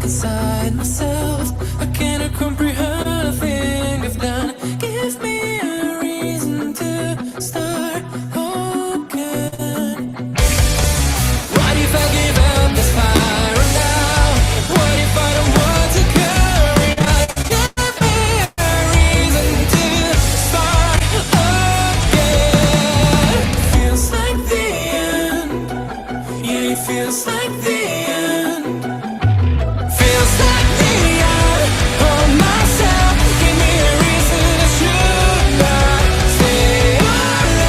inside myself. I cannot comprehend a thing I've done. Give me a reason to start again. What if I give up this fire now? What if I don't want to carry on? Give me a reason to start again. Feels like the end. Yeah, it feels like the end. Feels like the end of myself. Give me a reason I should not stay alone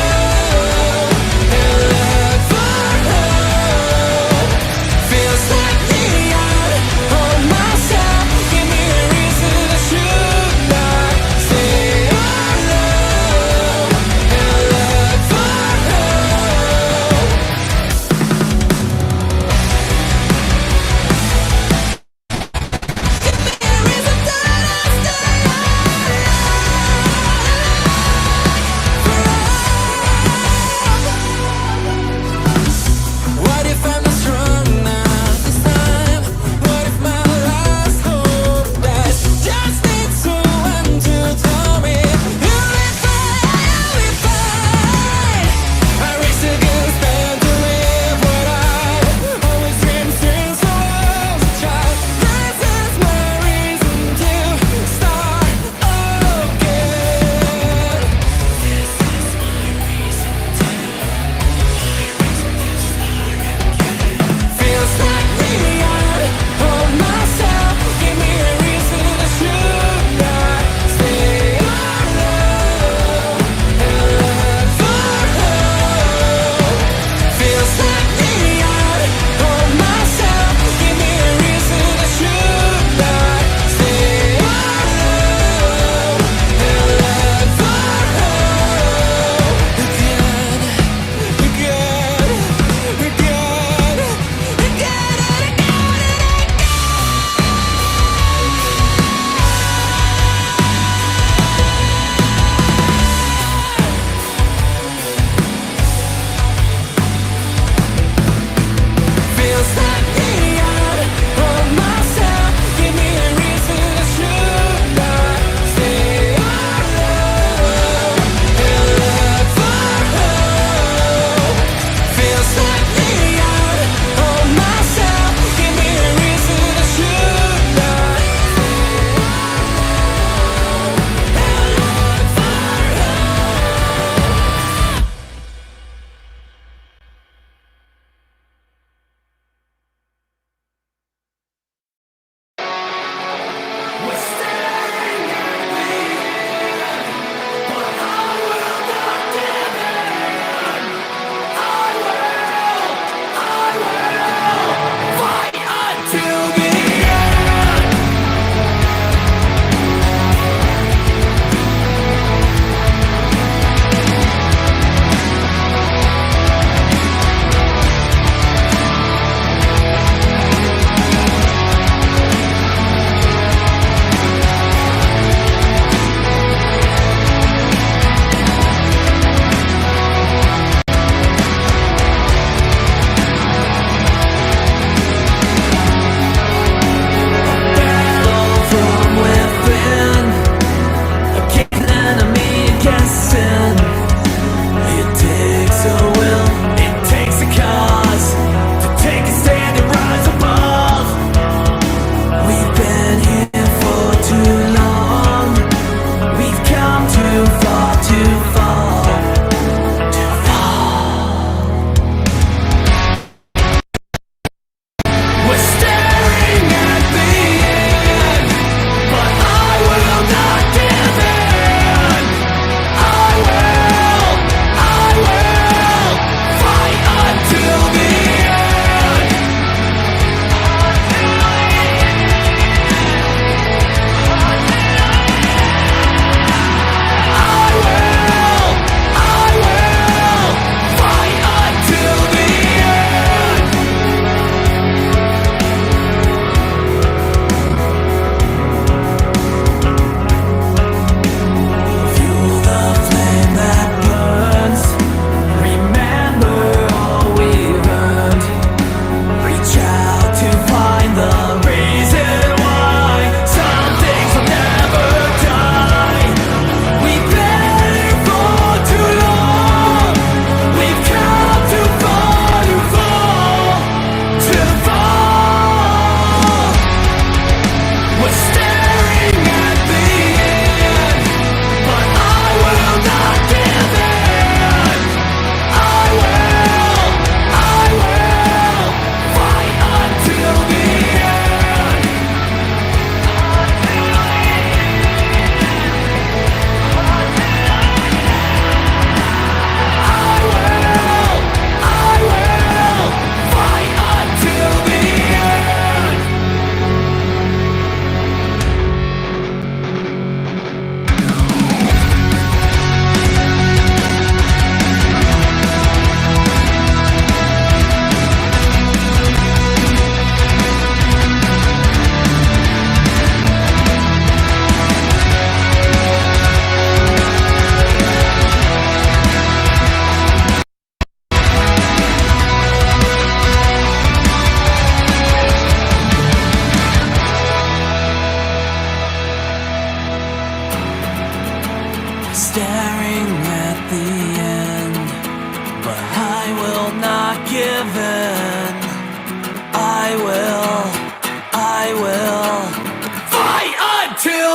and look for hope. Feels like the end of myself. Give me a reason I should not stay alone and look for hope.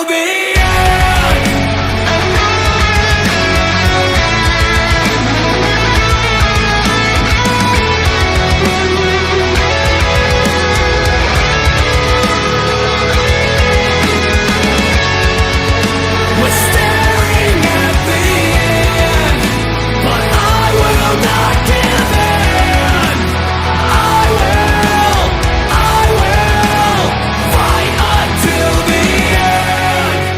until the end. We're staring at the end, but I will not give in. I will fight until the end.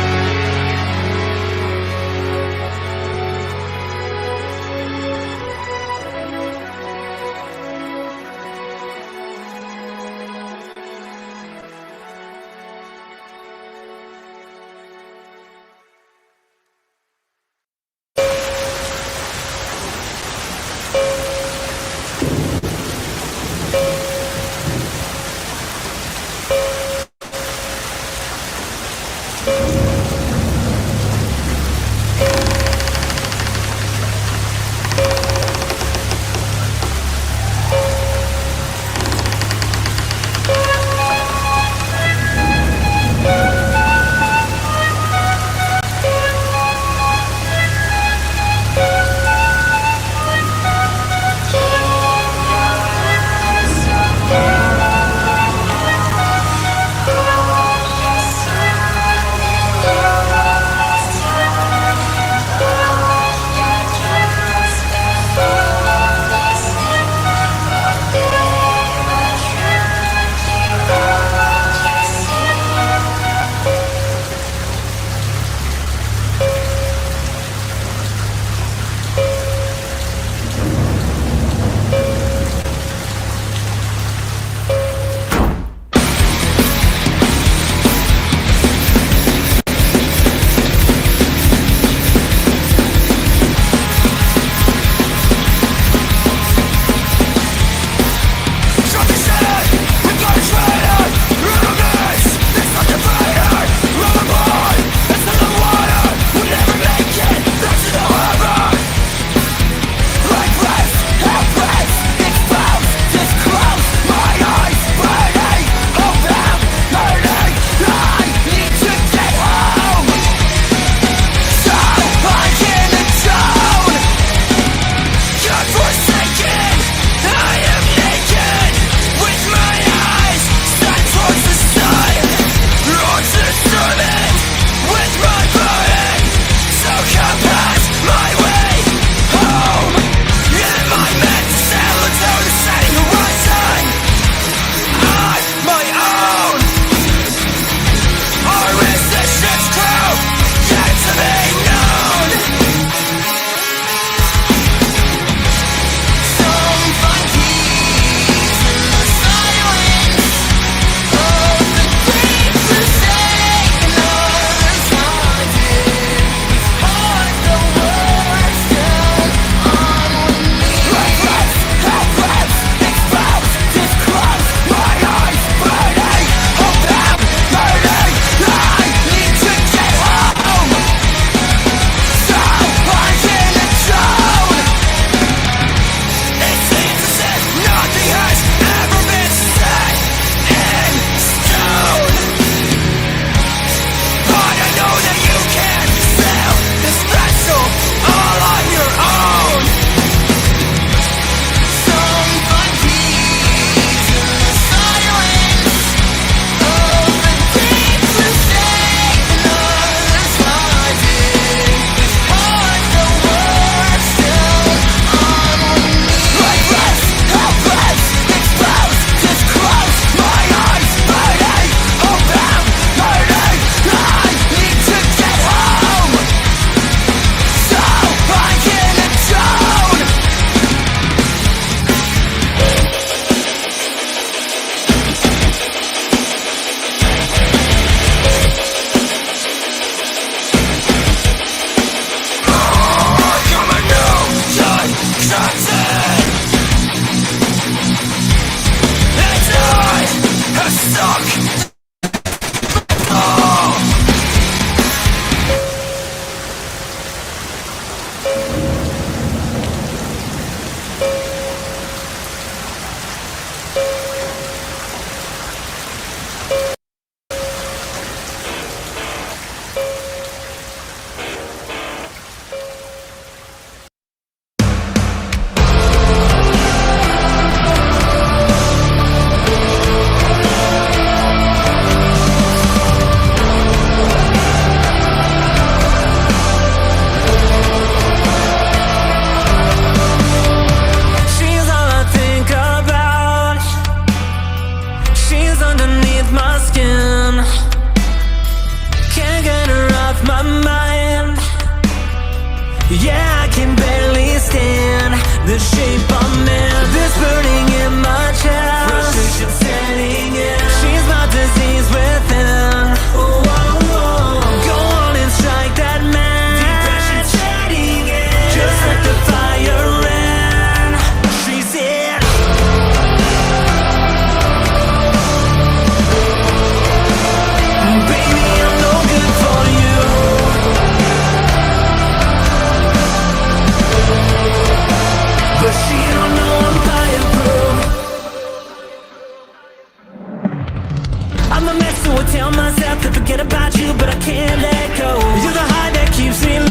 a mess, so I tell myself to forget about you, but I can't let go. You're the high that keeps me low.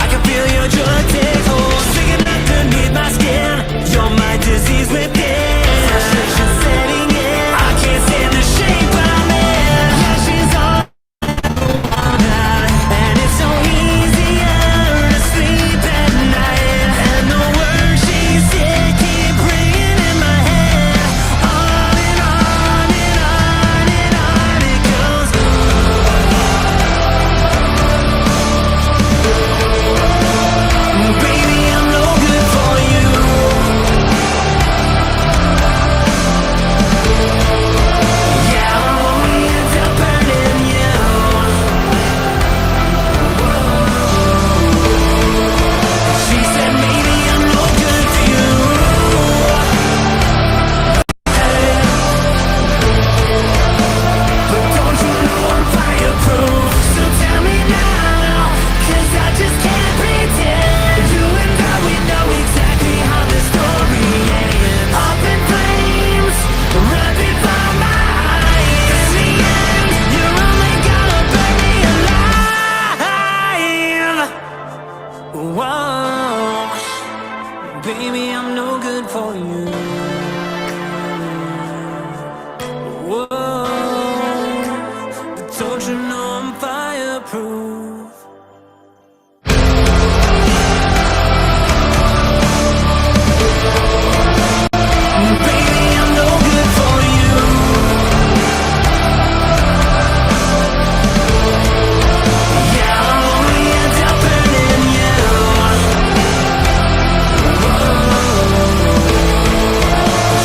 I can feel your drug take hold. Sticking underneath my skin. You're my disease within. Frustration setting in. I can't stand the shape I'm in. Yeah, she's all and it's so easier to sleep at night. And the words she said keep ringing in my head. On and on and on and on it goes. Baby, I'm no good for you. Yeah, I'll only end up burning you. She said maybe I'm no good for you. But don't you know I'm fireproof? So tell me now, 'cause I just can't pretend. You and I, we know exactly how the story ends. Up in flames, right before my eyes. In the end, you're only gonna burn me alive. Whoa, baby, I'm no good for you. Whoa, but don't you know I'm fireproof? Baby, I'm no good for you. Yeah, I'll only end up burning you.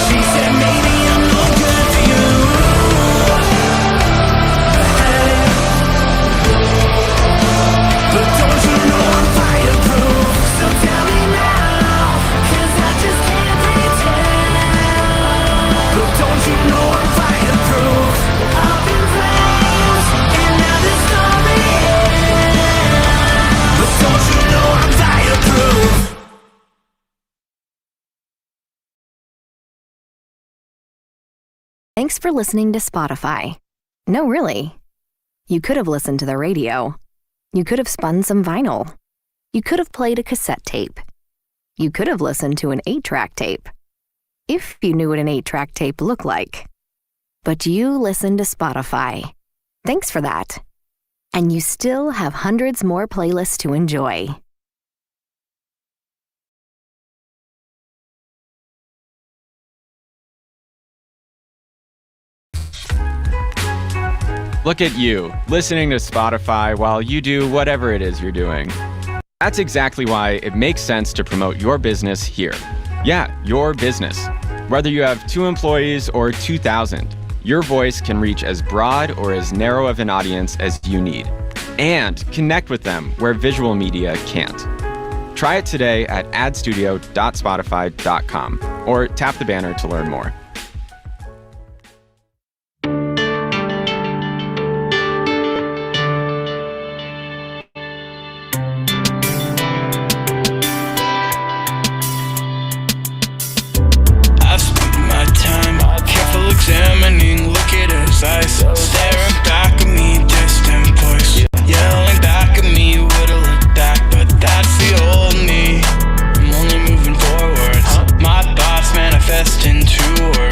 She said maybe I'm no good for you. But don't you know I'm fireproof? So tell me now, 'cause I just can't pretend. But don't you know I'm fireproof? Up in flames, and now the story ends. But don't you know I'm fireproof? Thanks for listening to Spotify. No, really. You could have listened to the radio. You could have spun some vinyl. You could have played a cassette tape. You could have listened to an 8-track tape. If you knew what an 8-track tape looked like. But you listened to Spotify. Thanks for that. And you still have hundreds more playlists to enjoy. Look at you, listening to Spotify while you do whatever it is you're doing. That's exactly why it makes sense to promote your business here. Yeah, your business. Whether you have 2 employees or 2,000, your voice can reach as broad or as narrow of an audience as you need. And connect with them where visual media can't. Try it today at adstudio.spotify.com or tap the banner to learn more. I've spent my time careful examining, look at his eyes, staring back at me, distant voice, yelling back at me, would have looked back, but that's the old me. I'm only moving forwards, my thoughts manifest into words.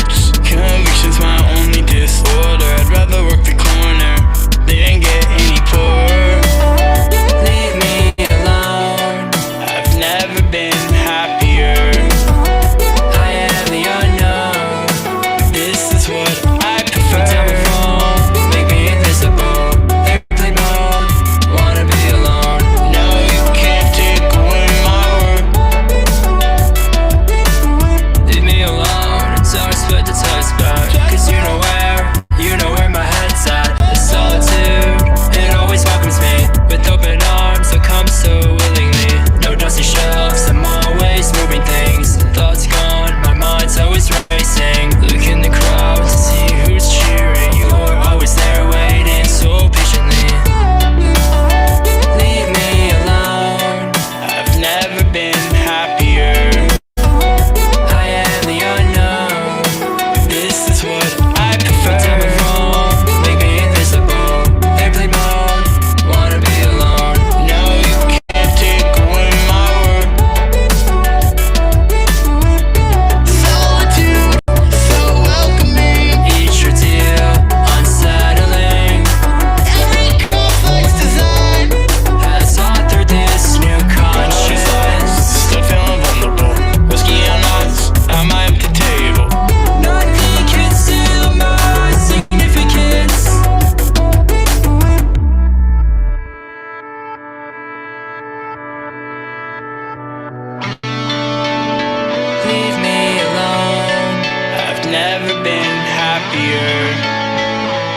fear.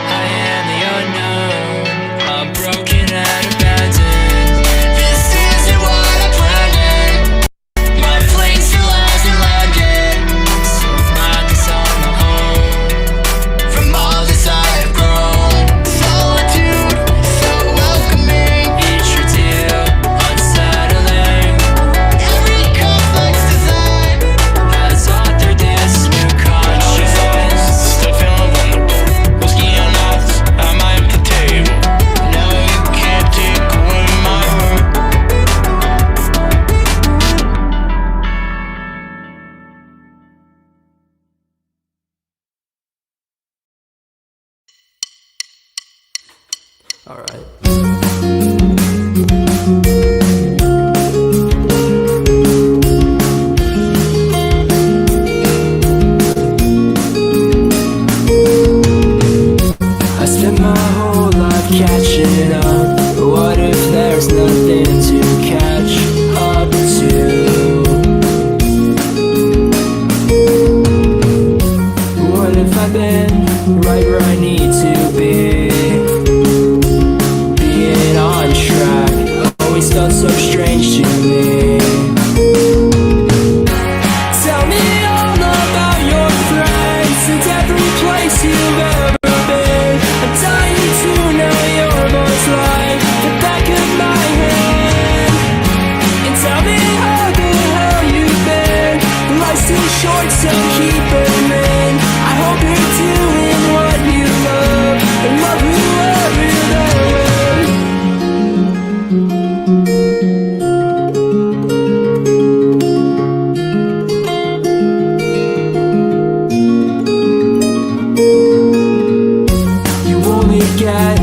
I am the unknown, I'm broken and abandoned. This isn't what I planned in. My plane still hasn't landed, so mad 'cause I'm not home. From all this I have grown, solitude, so welcoming. Each ordeal, unsettling. Every complex design has authored this new conscience. Still feeling vulnerable, whiskey on ice, I'm at the table. No, you can't take away my heart. All right. I spent my whole life catching up. What if there's nothing to catch up to? What if I've been right where I need to be? Being on track always felt so strange to me. Tell me all about your friends and every place you've ever been. I'm dying to know your voice like the back of my hand. And tell me how the hell you've been. Life's too short, so keep burning. I hope you're doing what you love and love whoever they're with. You only get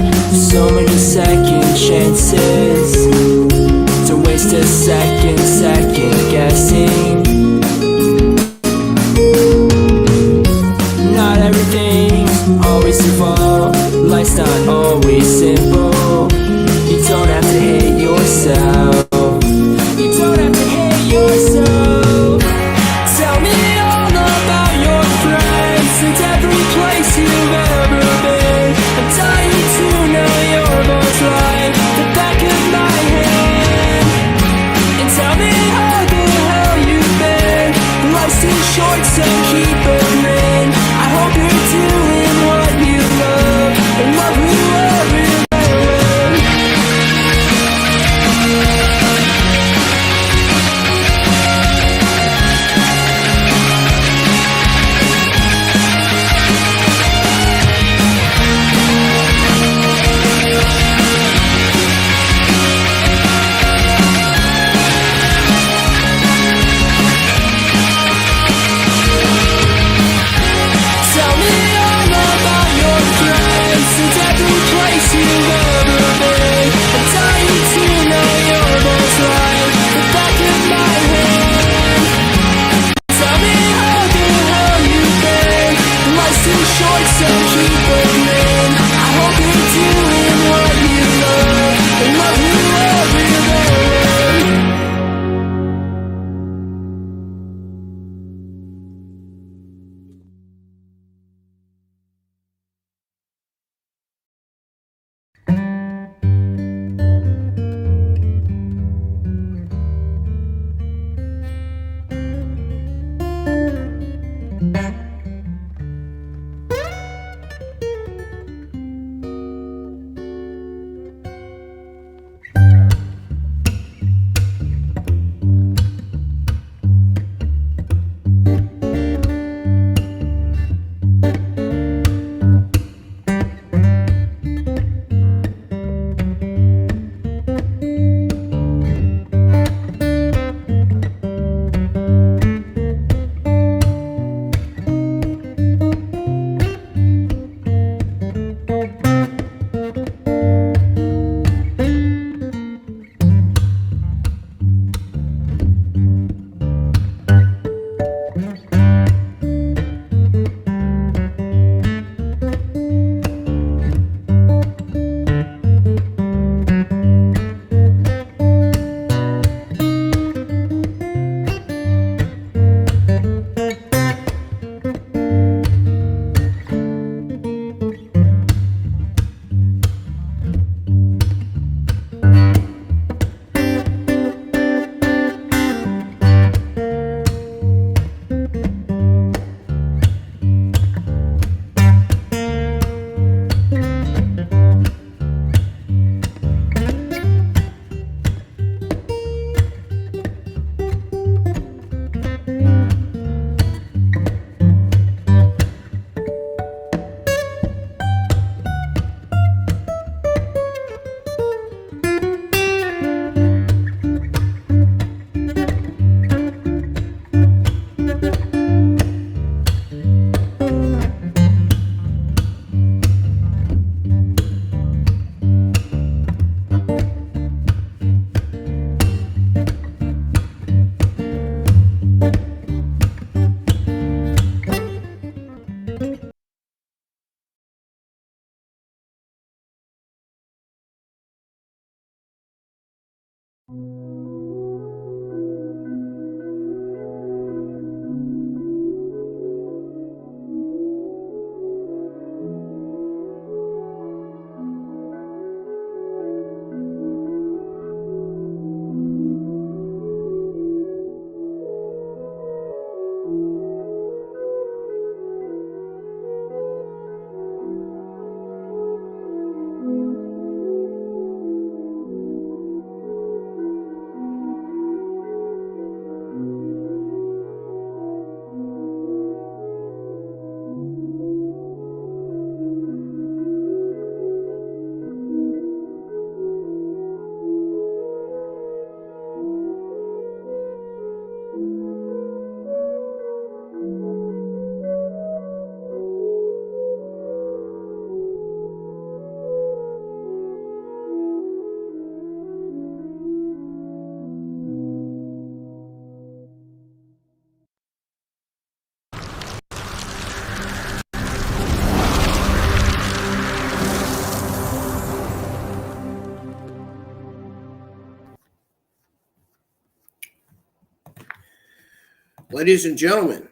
so many second chances. Don't waste a second guessing. Not everything's always involved. Life's not always simple. You don't have to hate yourself. You don't have to hate yourself. Tell me all about your friends and every place you've ever been. I'm dying to know your voice like the back of my hand. And tell me how the hell you've been. Life's too short, so keep burning. I hope you're doing what you love and love whoever they're with. Tell me all about your friends and every place you've ever been. I'm dying to know your voice like the back of my hand. Tell me how the hell you've been. Life's too short, so keep burning. I hope you're doing what you love and love whoever they're with. Ladies and gentlemen,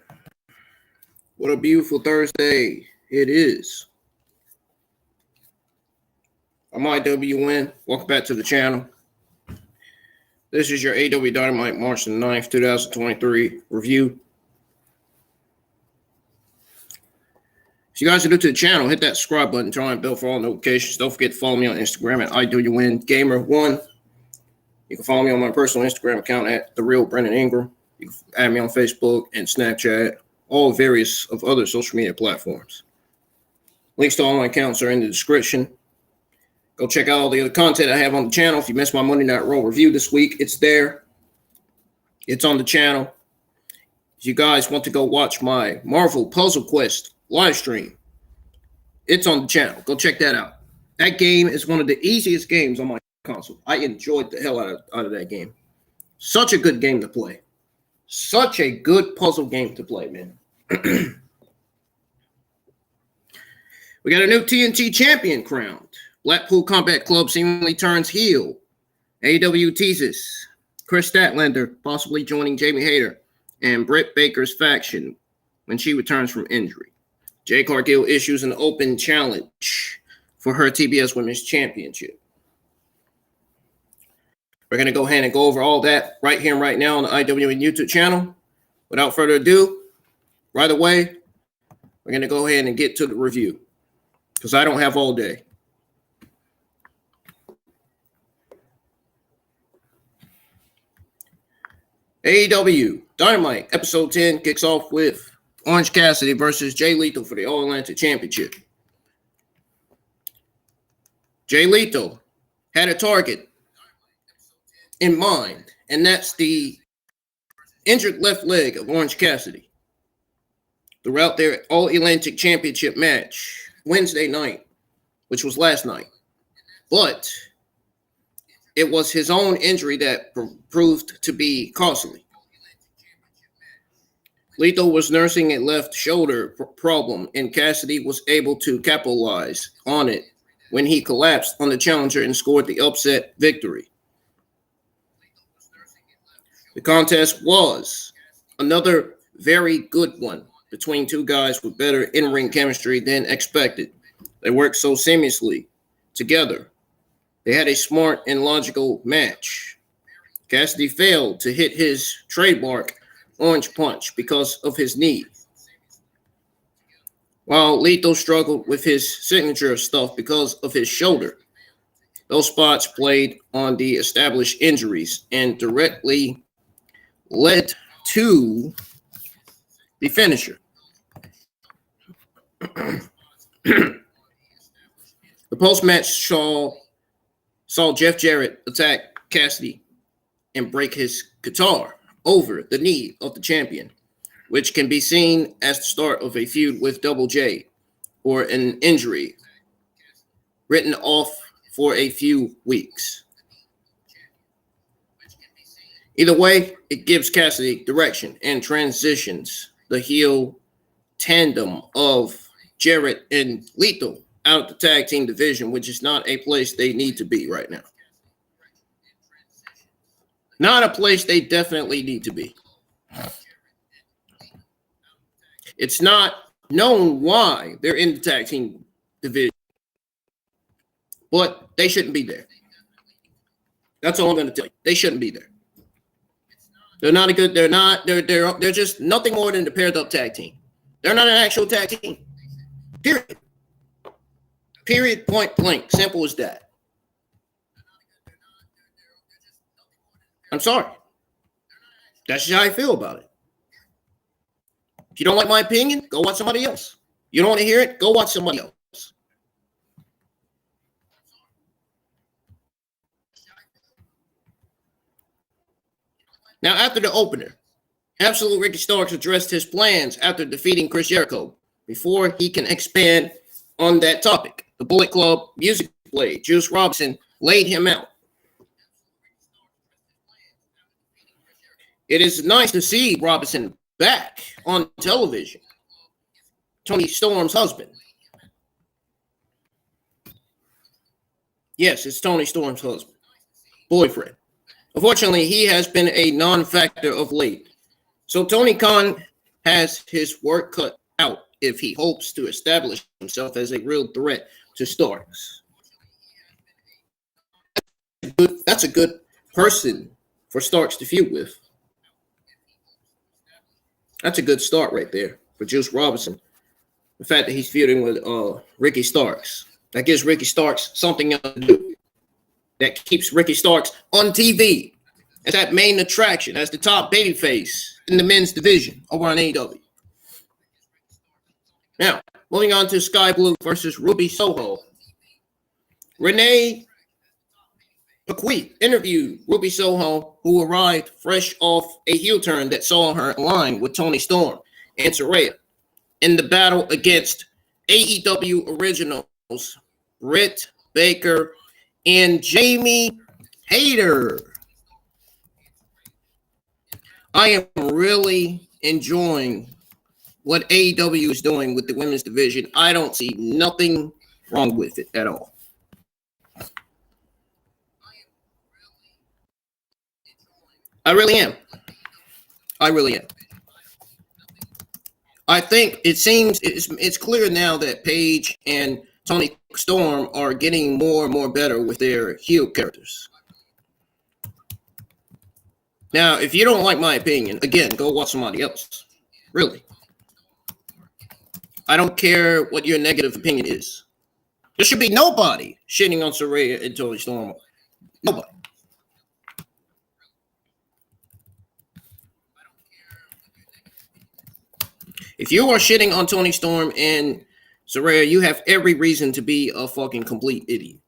what a beautiful Thursday it is. I'm IWN. Welcome back to the channel. This is your AEW Dynamite March the 9th, 2023 review. If you guys are new to the channel, hit that subscribe button, turn on the bell for all notifications. Don't forget to follow me on Instagram at IWNGamer1. You can follow me on my personal Instagram account at TheRealBrennanIngram. You can add me on Facebook and Snapchat, all various of other social media platforms. Links to all my accounts are in the description. Go check out all the other content I have on the channel. If you missed my Monday Night Raw review this week, it's there. It's on the channel. If you guys want to go watch my Marvel Puzzle Quest live stream, it's on the channel. Go check that out. That game is one of the easiest games on my console. I enjoyed the hell out of that game. Such a good game to play. Such a good puzzle game to play, man. We got a new TNT champion crowned. Blackpool Combat Club seemingly turns heel. AEW teases Chris Statlander possibly joining Jamie Hayter and Britt Baker's faction when she returns from injury. Jade Cargill issues an open challenge for her TBS Women's Championship. We're going to go ahead and go over all that right here and right now on the IWN YouTube channel. Without further ado, right away, we're going to go ahead and get to the review because I don't have all day. AEW Dynamite Episode 10 kicks off with Orange Cassidy versus Jay Lethal for the All-Atlantic Championship. Jay Lethal had a target in mind, and that's the injured left leg of Orange Cassidy throughout their All-Atlantic Championship match Wednesday night, which was last night. But it was his own injury that proved to be costly. Lethal was nursing a left shoulder problem, and Cassidy was able to capitalize on it when he collapsed on the challenger and scored the upset victory. The contest was another very good one between two guys with better in-ring chemistry than expected. They worked so seamlessly together. They had a smart and logical match. Cassidy failed to hit his trademark orange punch because of his knee, while Lethal struggled with his signature stuff because of his shoulder. Those spots played on the established injuries and directly led to the finisher. The post-match saw Jeff Jarrett attack Cassidy and break his guitar over the knee of the champion, which can be seen as the start of a feud with Double J or an injury written off for a few weeks. Either way, it gives Cassidy direction and transitions the heel tandem of Jarrett and Lethal out of the tag team division, which is not a place they need to be right now. Not a place they definitely need to be. It's not known why they're in the tag team division, but they shouldn't be there. That's all I'm going to tell you. They shouldn't be there. They're not a good. They're just nothing more than a paired up tag team. They're not an actual tag team. Period. Period. Point blank. Simple as that. I'm sorry. That's just how I feel about it. If you don't like my opinion, go watch somebody else. You don't want to hear it? Go watch somebody else. Now, after the opener, Absolute Ricky Starks addressed his plans after defeating Chris Jericho before he can expand on that topic. The Bullet Club music played. Juice Robinson laid him out. It is nice to see Robinson back on television. Tony Storm's husband. Yes, it's Tony Storm's husband. Boyfriend. Unfortunately, he has been a non-factor of late. So Tony Khan has his work cut out if he hopes to establish himself as a real threat to Starks. That's a good person for Starks to feud with. That's a good start right there for Juice Robinson. The fact that he's feuding with Ricky Starks. That gives Ricky Starks something else to do. That keeps Ricky Starks on TV as that main attraction, as the top babyface in the men's division over on AEW. Now, moving on to Skye Blue versus Ruby Soho. Renee Paquette interviewed Ruby Soho, who arrived fresh off a heel turn that saw her align with Toni Storm and Saraya in the battle against AEW originals Britt Baker and Jamie Hayter. I am really enjoying what AEW is doing with the women's division. I don't see nothing wrong with it at all. I really am. I think it seems it's clear now that Paige and Toni Storm are getting more and more better with their heel characters. Now, if you don't like my opinion, again, go watch somebody else. Really. I don't care what your negative opinion is. There should be nobody shitting on Saraya and Toni Storm. Nobody. If you are shitting on Toni Storm and Saraya, you have every reason to be a fucking complete idiot.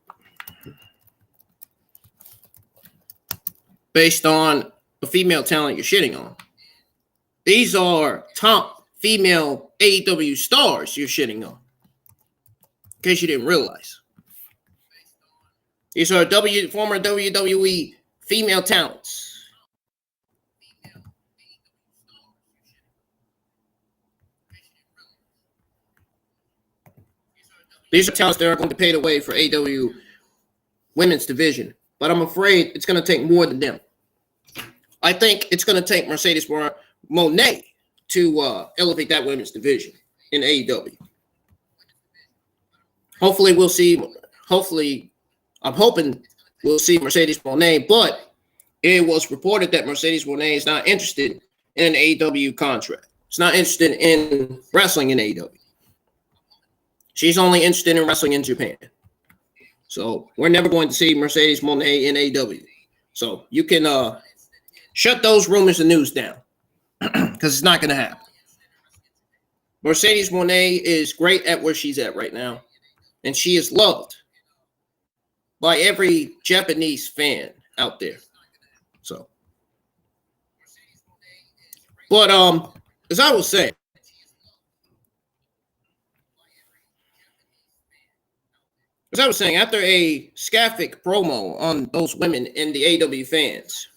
Based on the female talent you're shitting on. These are top female AEW stars you're shitting on. In case you didn't realize. These are former WWE female talents. These are talents that are going to pay the way for AEW women's division. But I'm afraid it's going to take more than them. I think it's going to take Mercedes Moné to elevate that women's division in AEW. Hopefully, we'll see. I'm hoping we'll see Mercedes Moné, but it was reported that Mercedes Moné is not interested in an AEW contract. She's not interested in wrestling in AEW. She's only interested in wrestling in Japan. So we're never going to see Mercedes Moné in AEW. So you can shut those rumors and news down because it's not going to happen. Mercedes Moné is great at where she's at right now, and she is loved by every Japanese fan out there. So, but as I was saying, after a Skaffic promo on those women and the AEW fans,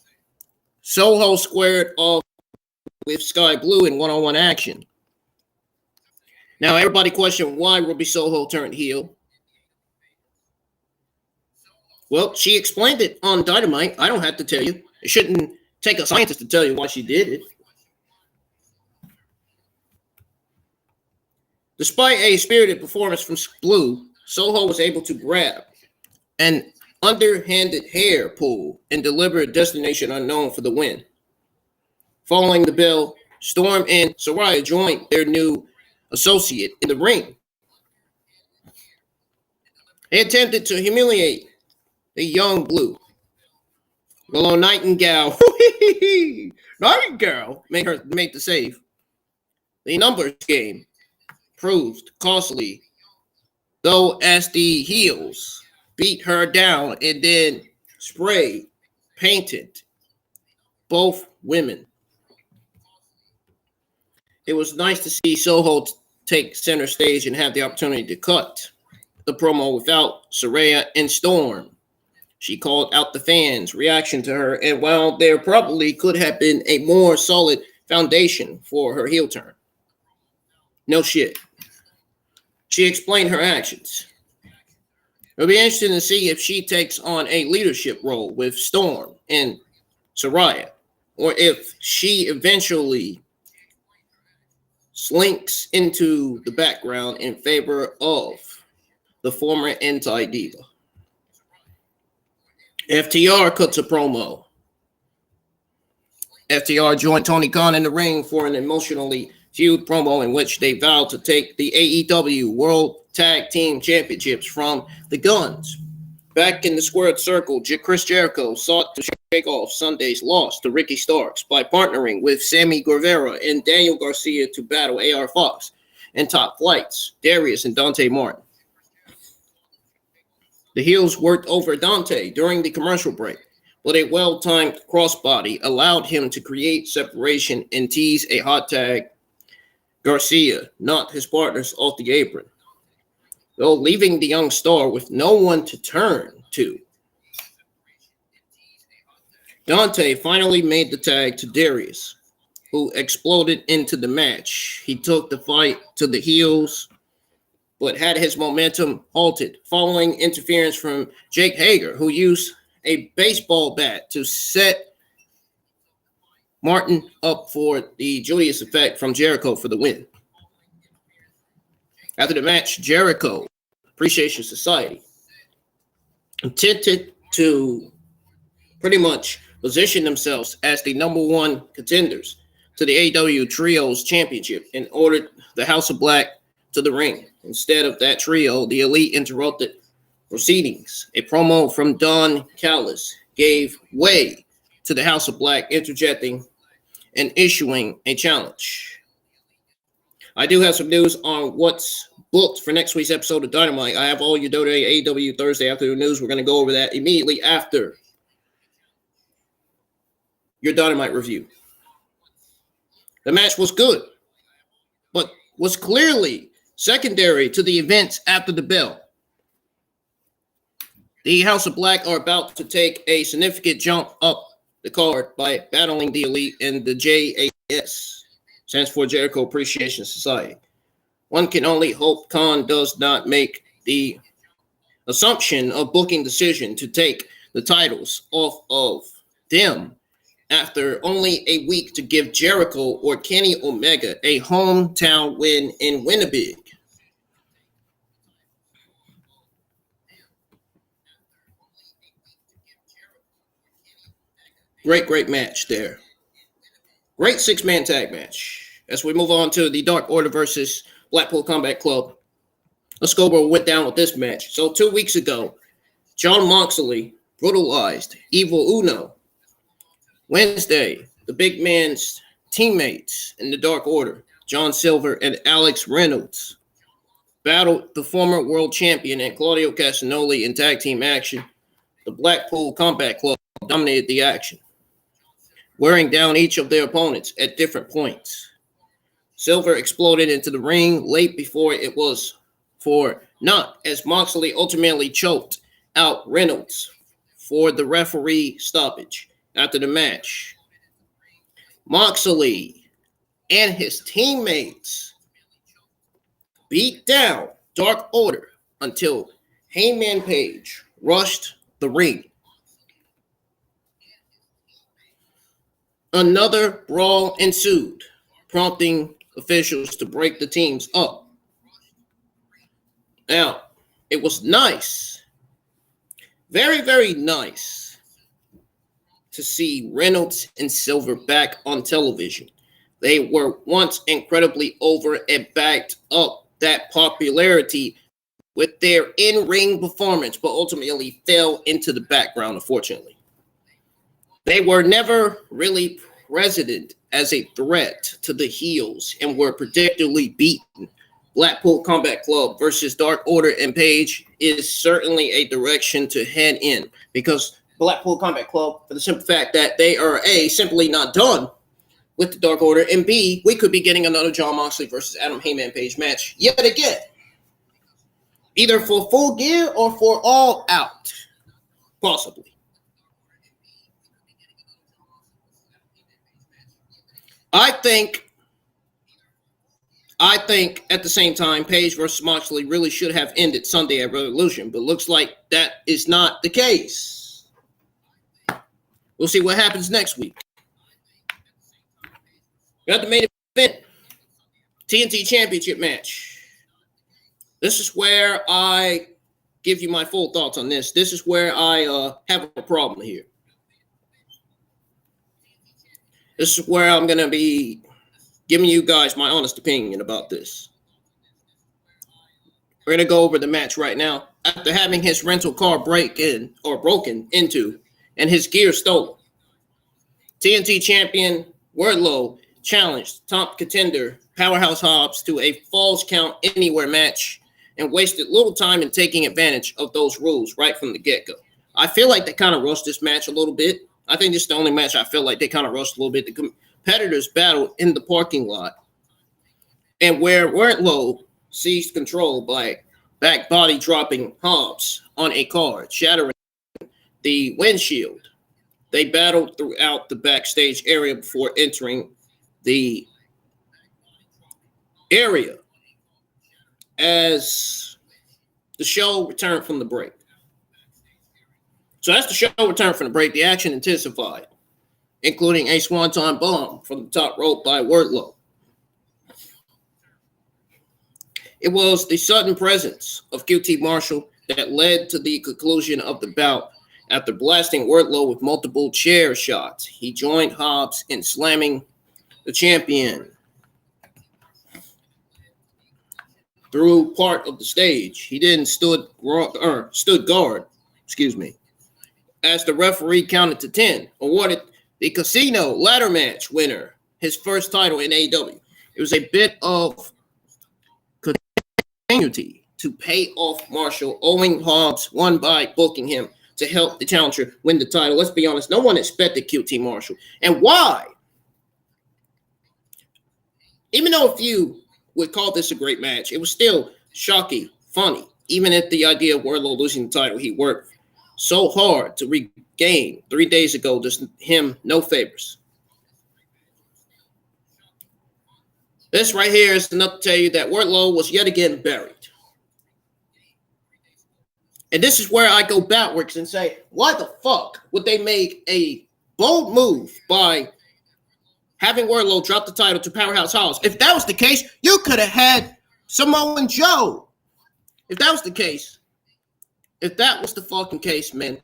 Soho squared off with Skye Blue in one-on-one action. Now, everybody questioned why Ruby Soho turned heel. Well, she explained it on Dynamite. I don't have to tell you. It shouldn't take a scientist to tell you why she did it. Despite a spirited performance from Blue, Soho was able to grab an underhanded hair pull and deliver a destination unknown for the win. Following the bell, Storm and Saraya joined their new associate in the ring. They attempted to humiliate the young Blue. Willow Nightingale made the save. The numbers game proved costly, though, as the heels beat her down and then spray painted both women. It was nice to see Soho take center stage and have the opportunity to cut the promo without Saraya and Storm. She called out the fans' reaction to her, and while there probably could have been a more solid foundation for her heel turn, no shit. She explained her actions. It'll be interesting to see if she takes on a leadership role with Storm and Saraya, or if she eventually slinks into the background in favor of the former anti-diva. FTR cuts a promo. FTR joined Tony Khan in the ring for an emotionally feud promo in which they vowed to take the AEW World Tag Team Championships from the Guns. Back in the squared circle, Chris Jericho sought to shake off Sunday's loss to Ricky Starks by partnering with Sammy Guevara and Daniel Garcia to battle AR Fox and Top Flight's Darius and Dante Martin. The heels worked over Dante during the commercial break, but a well-timed crossbody allowed him to create separation and tease a hot tag. Garcia knocked his partners off the apron, though leaving the young star with no one to turn to. Dante finally made the tag to Darius, who exploded into the match. He took the fight to the heels, but had his momentum halted following interference from Jake Hager, who used a baseball bat to set Martin up for the Julius effect from Jericho for the win. After the match, Jericho Appreciation Society intended to pretty much position themselves as the number one contenders to the AEW Trios Championship and ordered the House of Black to the ring. Instead of that trio, the Elite interrupted proceedings. A promo from Don Callis gave way to the House of Black, interjecting and issuing a challenge. I do have some news on what's booked for next week's episode of Dynamite. I have all your AEW Thursday afternoon news. We're going to go over that immediately after your Dynamite review. The match was good, but was clearly secondary to the events after the bell. The House of Black are about to take a significant jump up the card by battling the Elite and the JAS, stands for Jericho Appreciation Society. One can only hope Khan does not make the assumption of booking decision to take the titles off of them after only a week to give Jericho or Kenny Omega a hometown win in Winnipeg. Great match there. Great six-man tag match. As we move on to the Dark Order versus Blackpool Combat Club, let's go over what went down with this match. So 2 weeks ago, Jon Moxley brutalized Evil Uno. Wednesday, the big man's teammates in the Dark Order, John Silver and Alex Reynolds, battled the former world champion and Claudio Castagnoli in tag team action. The Blackpool Combat Club dominated the action, wearing down each of their opponents at different points. Silver exploded into the ring late before it was for naught, as Moxley ultimately choked out Reynolds for the referee stoppage. After the match, Moxley and his teammates beat down Dark Order until Hangman Page rushed the ring. Another brawl ensued, prompting officials to break the teams up. Now, it was nice, very, very nice to see Reynolds and Silver back on television. They were once incredibly over and backed up that popularity with their in-ring performance, but ultimately fell into the background, unfortunately. They were never really present as a threat to the heels and were predictably beaten. Blackpool Combat Club versus Dark Order and Page is certainly a direction to head in, because Blackpool Combat Club, for the simple fact that they are A, simply not done with the Dark Order, and B, we could be getting another Jon Moxley versus Adam Hangman Page match yet again, either for Full Gear or for All Out, possibly. I think at the same time, Page versus Moxley really should have ended Sunday at Revolution, but looks like that is not the case. We'll see what happens next week. We got the main event, TNT Championship match. This is where I give you my full thoughts on this. This is where I have a problem here. This is where I'm going to be giving you guys my honest opinion about this. We're going to go over the match right now. After having his rental car broken into and his gear stolen, TNT champion Wardlow challenged top contender Powerhouse Hobbs to a Falls Count Anywhere match and wasted little time in taking advantage of those rules right from the get-go. I feel like they kind of rushed this match a little bit. I think this is the only match I feel like they kind of rushed a little bit. The competitors battled in the parking lot, and where Wardlow seized control by back body dropping Hobbs on a car, shattering the windshield. They battled throughout the backstage area before entering the area as the show returned from the break. So as the show returned from the break, the action intensified, including a swanton bomb from the top rope by Wardlow. It was the sudden presence of QT Marshall that led to the conclusion of the bout. After blasting Wardlow with multiple chair shots, he joined Hobbs in slamming the champion through part of the stage. He then stood guard, as the referee counted to 10, awarded the Casino ladder match winner his first title in AEW. It was a bit of continuity to pay off Marshall, owing Hobbs one by booking him to help the challenger win the title. Let's be honest, no one expected QT Marshall. And why? Even though a few would call this a great match, it was still shocking, funny. Even at the idea of Wardlow losing the title, he worked so hard to regain 3 days ago, does him no favors. This right here is enough to tell you that Wardlow was yet again buried. And this is where I go backwards and say, why the fuck would they make a bold move by having Wardlow drop the title to Powerhouse Hobbs? If that was the case, you could have had Samoa Joe. If that was the case, if that was the fucking case, man,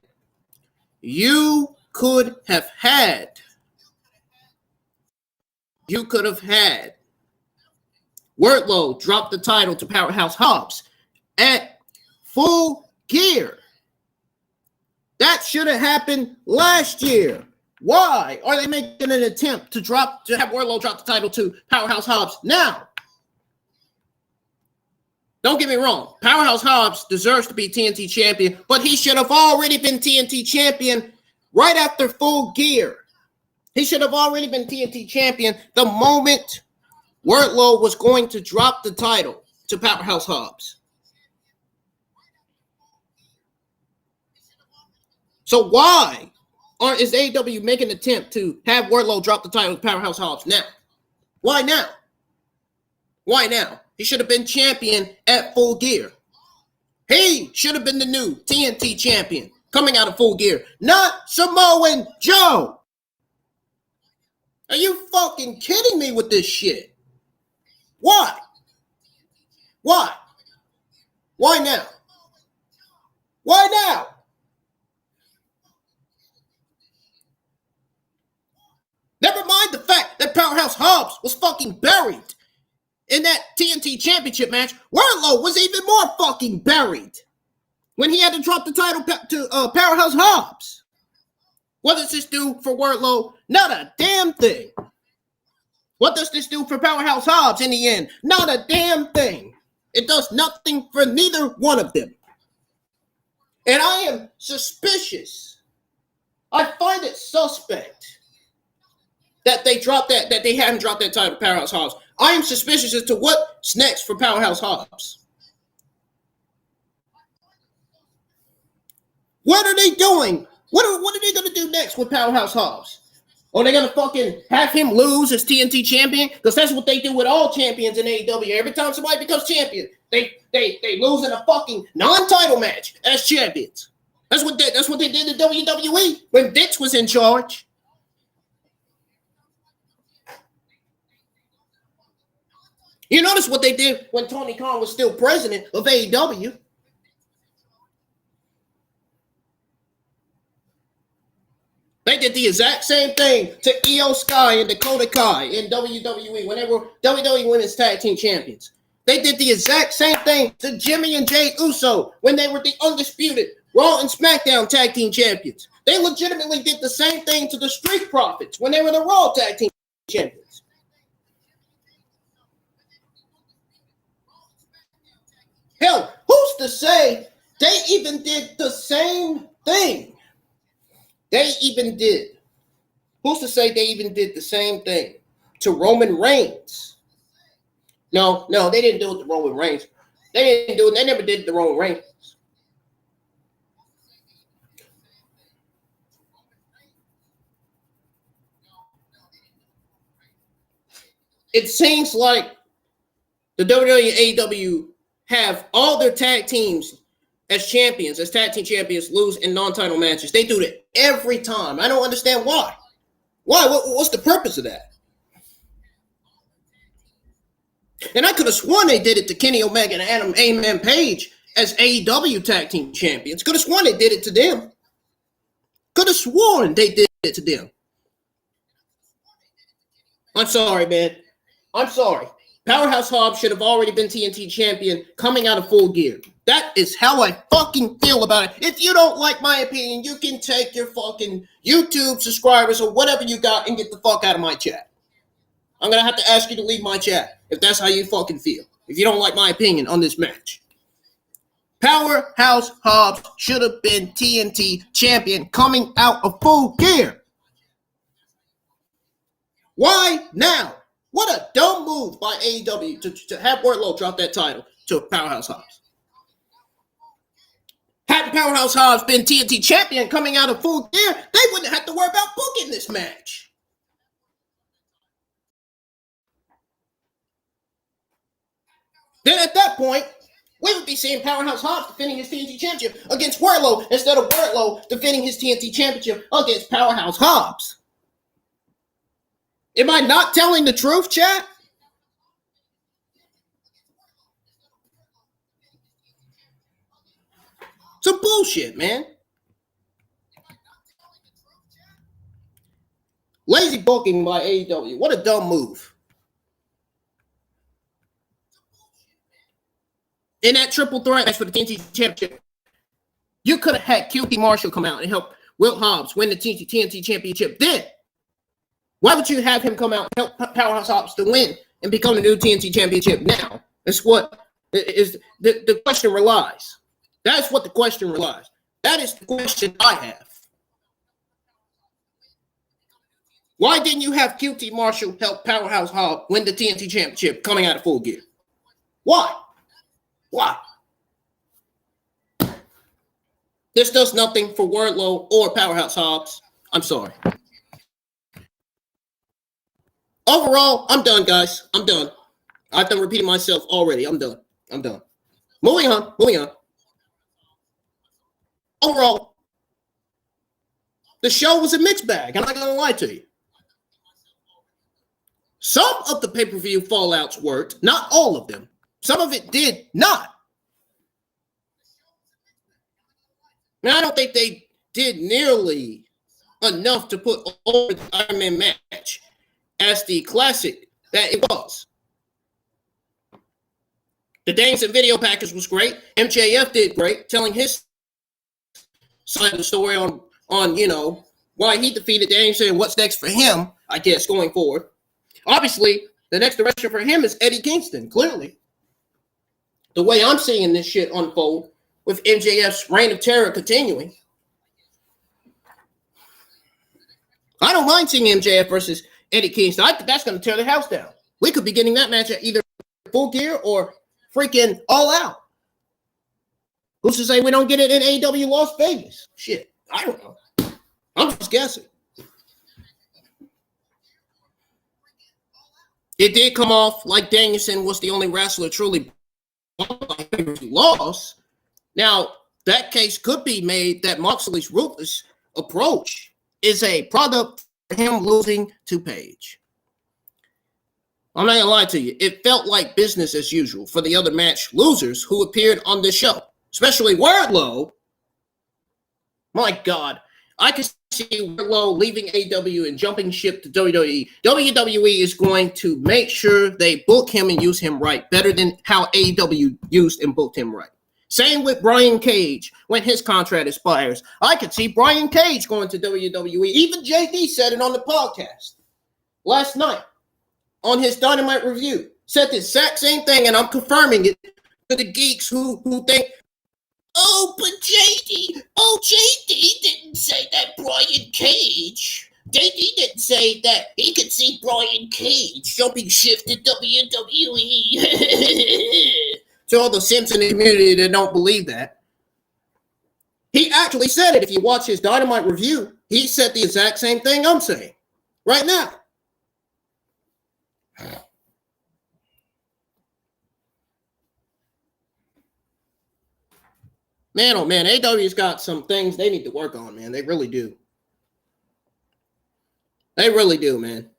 you could have had Wardlow drop the title to Powerhouse Hobbs at Full Gear. That should have happened last year. Why are they making an attempt to have Wardlow drop the title to Powerhouse Hobbs now? Don't get me wrong. Powerhouse Hobbs deserves to be TNT champion, but he should have already been TNT champion right after Full Gear. He should have already been TNT champion the moment Wardlow was going to drop the title to Powerhouse Hobbs. So why is AEW making an attempt to have Wardlow drop the title to Powerhouse Hobbs now? Why now? Why now? He should have been champion at Full Gear. He should have been the new TNT champion coming out of Full Gear, not Samoan Joe. Are you fucking kidding me with this shit? Why? Why? Why now? Why now? Never mind the fact that Powerhouse Hobbs was fucking buried in that TNT Championship match. Wardlow was even more fucking buried when he had to drop the title to Powerhouse Hobbs. What does this do for Wardlow? Not a damn thing. What does this do for Powerhouse Hobbs in the end? Not a damn thing. It does nothing for neither one of them. And I am suspicious. I find it suspect that they haven't dropped that title to Powerhouse Hobbs. I am suspicious as to what's next for Powerhouse Hobbs. What are they doing? What are they going to do next with Powerhouse Hobbs? Are they going to fucking have him lose as TNT champion? Because that's what they do with all champions in AEW. Every time somebody becomes champion, they lose in a fucking non-title match as champions. That's what they did in WWE when Vince was in charge. You notice what they did when Tony Khan was still president of AEW. They did the exact same thing to Io Skye and Dakota Kai in WWE when they were WWE Women's Tag Team Champions. They did the exact same thing to Jimmy and Jade Uso when they were the undisputed Raw and SmackDown Tag Team Champions. They legitimately did the same thing to the Street Profits when they were the Raw Tag Team Champions. Hell, who's to say they even did the same thing? Who's to say they even did the same thing to Roman Reigns? No, they didn't do it to Roman Reigns. They never did it to Roman Reigns. It seems like the WWE and AEW have all their tag teams as champions, as tag team champions, lose in non-title matches. They do that every time. I don't understand why. Why? What's the purpose of that? And I could have sworn they did it to Kenny Omega and Adam Hangman Page as AEW tag team champions. Could have sworn they did it to them. Could have sworn they did it to them. I'm sorry, man. I'm sorry. Powerhouse Hobbs should have already been TNT champion coming out of Full Gear. That is how I fucking feel about it. If you don't like my opinion, you can take your fucking YouTube subscribers or whatever you got and get the fuck out of my chat. I'm going to have to ask you to leave my chat if that's how you fucking feel. If you don't like my opinion on this match. Powerhouse Hobbs should have been TNT champion coming out of Full Gear. Why now? What a dumb move by AEW to have Wardlow drop that title to Powerhouse Hobbs. Had Powerhouse Hobbs been TNT champion coming out of Full Gear, they wouldn't have to worry about booking this match. Then at that point, we would be seeing Powerhouse Hobbs defending his TNT championship against Wardlow instead of Wardlow defending his TNT championship against Powerhouse Hobbs. Am I not telling the truth, chat? Some bullshit, man. Lazy booking by AEW. What a dumb move. In that triple threat match for the TNT championship, you could have had QT Marshall come out and help Will Hobbs win the TNT championship then. Why would you have him come out and help Powerhouse Hobbs to win and become the new TNT championship now? That's what is the question relies. That's what the question relies. That is the question I have. Why didn't you have QT Marshall help Powerhouse Hobbs win the TNT championship coming out of Full Gear? Why? Why? This does nothing for Wardlow or Powerhouse Hobbs. I'm sorry. Overall, I'm done, guys. I'm done. I've done repeating myself already. I'm done. Moving on. Overall, the show was a mixed bag. I'm not going to lie to you. Some of the pay-per-view fallouts worked, not all of them. Some of it did not. Now, I don't think they did nearly enough to put over the Iron Man match as the classic that it was. The Danielson video package was great. MJF did great, telling his side of the story on why he defeated Danielson and what's next for him, I guess, going forward. Obviously, the next direction for him is Eddie Kingston, clearly. The way I'm seeing this shit unfold with MJF's reign of terror continuing. I don't mind seeing MJF versus Eddie Kingston. I think that's going to tear the house down. We could be getting that match at either Full Gear or freaking All Out. Who's to say we don't get it in AEW Las Vegas? Shit, I don't know. I'm just guessing. It did come off like Danielson was the only wrestler truly lost. Now, that case could be made that Moxley's ruthless approach is a product of him losing to Page. I'm not going to lie to you. It felt like business as usual for the other match losers who appeared on this show, especially Wardlow. My God. I can see Wardlow leaving AEW and jumping ship to WWE. WWE is going to make sure they book him and use him right, better than how AEW used and booked him right. Same with Brian Cage when his contract expires. I could see Brian Cage going to WWE. Even JD said it on the podcast last night on his Dynamite review. Said the exact same thing, and I'm confirming it to the geeks who think, oh, but JD didn't say that Brian Cage. JD didn't say that he could see Brian Cage jumping shift to WWE. To all the Simpson community that don't believe that. He actually said it. If you watch his Dynamite review, he said the exact same thing I'm saying right now. Man, oh man, AEW's got some things they need to work on, man. They really do. They really do, man.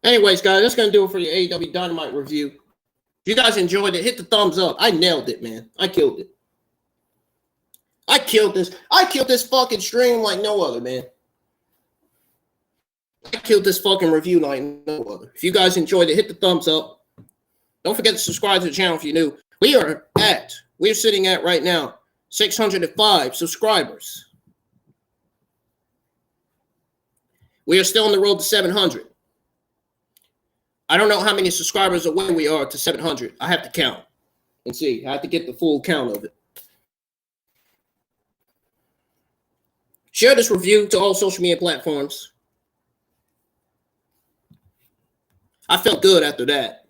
Anyways, guys, that's going to do it for your AEW Dynamite review. If you guys enjoyed it, hit the thumbs up. I nailed it, man. I killed it. I killed this fucking stream like no other, man. I killed this fucking review like no other. If you guys enjoyed it, hit the thumbs up. Don't forget to subscribe to the channel if you're new. We're sitting at right now 605 subscribers. We are still on the road to 700. I don't know how many subscribers away we are to 700. I have to count and see. I have to get the full count of it. Share this review to all social media platforms. I felt good after that.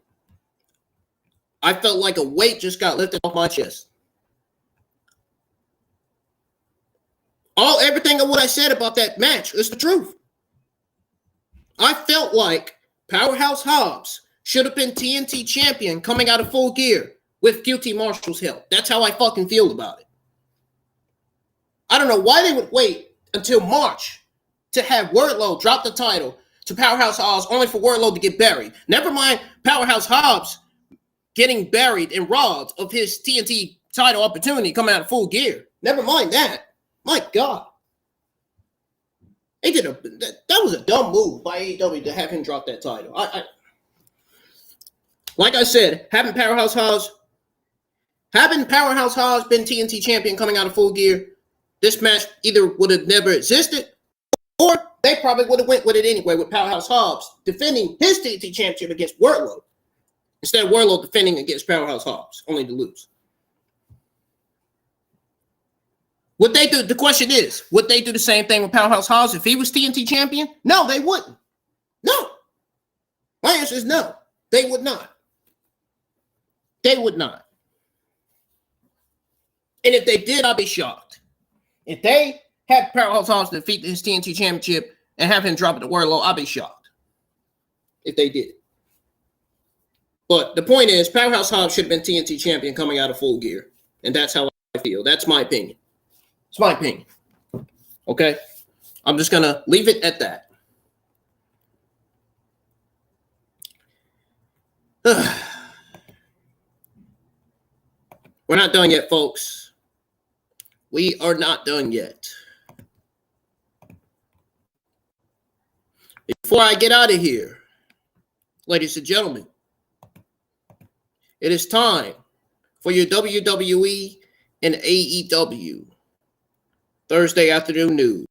I felt like a weight just got lifted off my chest. Everything of what I said about that match is the truth. I felt like Powerhouse Hobbs should have been TNT champion coming out of Full Gear with QT Marshall's help. That's how I fucking feel about it. I don't know why they would wait until March to have Wardlow drop the title to Powerhouse Hobbs only for Wardlow to get buried. Never mind Powerhouse Hobbs getting buried and robbed of his TNT title opportunity coming out of Full Gear. Never mind that. My God. That was a dumb move by AEW to have him drop that title. Like I said, having Powerhouse Hobbs been TNT champion coming out of Full Gear, this match either would have never existed, or they probably would have went with it anyway, with Powerhouse Hobbs defending his TNT championship against Wardlow, instead of Wardlow defending against Powerhouse Hobbs, only to lose. Would they do? The question is, would they do the same thing with Powerhouse Hobbs if he was TNT champion? No, they wouldn't. No. My answer is no. They would not. They would not. And if they did, I'd be shocked. If they had Powerhouse Hobbs defeat his TNT championship and have him drop it to Wardlow, I'd be shocked. If they did. But the point is, Powerhouse Hobbs should have been TNT champion coming out of Full Gear. And that's how I feel. That's my opinion. It's my opinion. Okay? I'm just going to leave it at that. We're not done yet, folks. We are not done yet. Before I get out of here, ladies and gentlemen, it is time for your WWE and AEW Thursday afternoon news.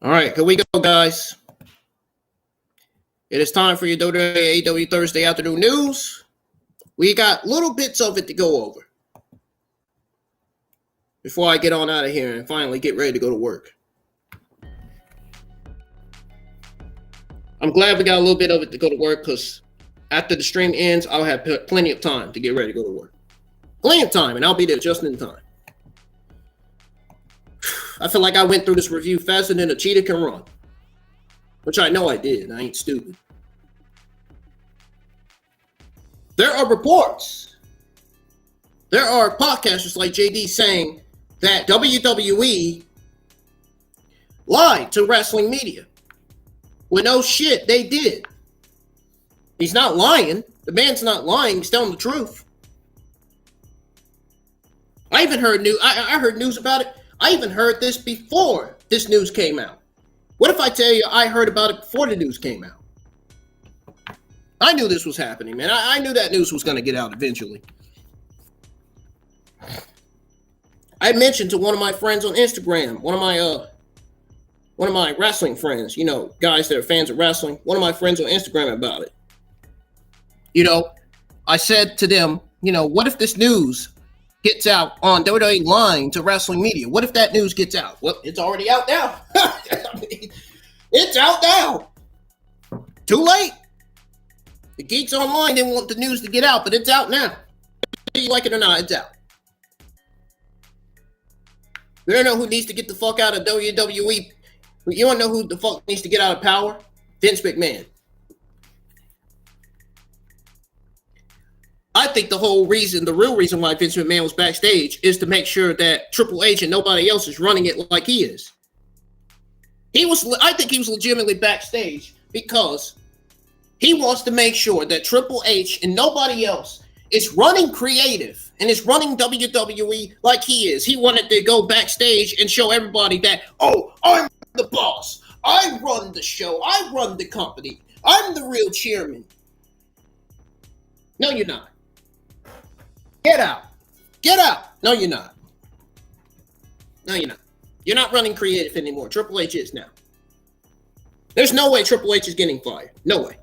All right, here we go, guys. It is time for your WWE AEW Thursday afternoon news. We got little bits of it to go over before I get on out of here and finally get ready to go to work. I'm glad we got a little bit of it to go to work because after the stream ends, I'll have plenty of time to get ready to go to work. Plenty of time, and I'll be there just in time. I feel like I went through this review faster than a cheetah can run, which I know I did. I ain't stupid. There are reports. There are podcasters like JD saying that WWE lied to wrestling media. Well, no shit, they did. He's not lying. The man's not lying. He's telling the truth. I even heard news. I heard news about it. I even heard this before this news came out. What if I tell you I heard about it before the news came out? I knew this was happening, man. I knew that news was going to get out eventually. I mentioned to one of my friends on Instagram, one of my wrestling friends, you know, guys that are fans of wrestling, one of my friends on Instagram about it. You know, I said to them, you know, what if this news gets out on WWE lying to wrestling media? What if that news gets out? Well, it's already out now. I mean, it's out now. Too late. The geeks online didn't want the news to get out, but it's out now. Whether you like it or not, it's out. You don't know who needs to get the fuck out of WWE. You don't know who the fuck needs to get out of power? Vince McMahon. I think the real reason why Vince McMahon was backstage is to make sure that Triple H and nobody else is running it like he is. I think he was legitimately backstage because he wants to make sure that Triple H and nobody else is running creative and is running WWE like he is. He wanted to go backstage and show everybody that, oh, I'm the boss. I run the show. I run the company. I'm the real chairman. No, you're not. Get out. Get out. No, you're not. No, you're not. You're not running creative anymore. Triple H is now. There's no way Triple H is getting fired. No way.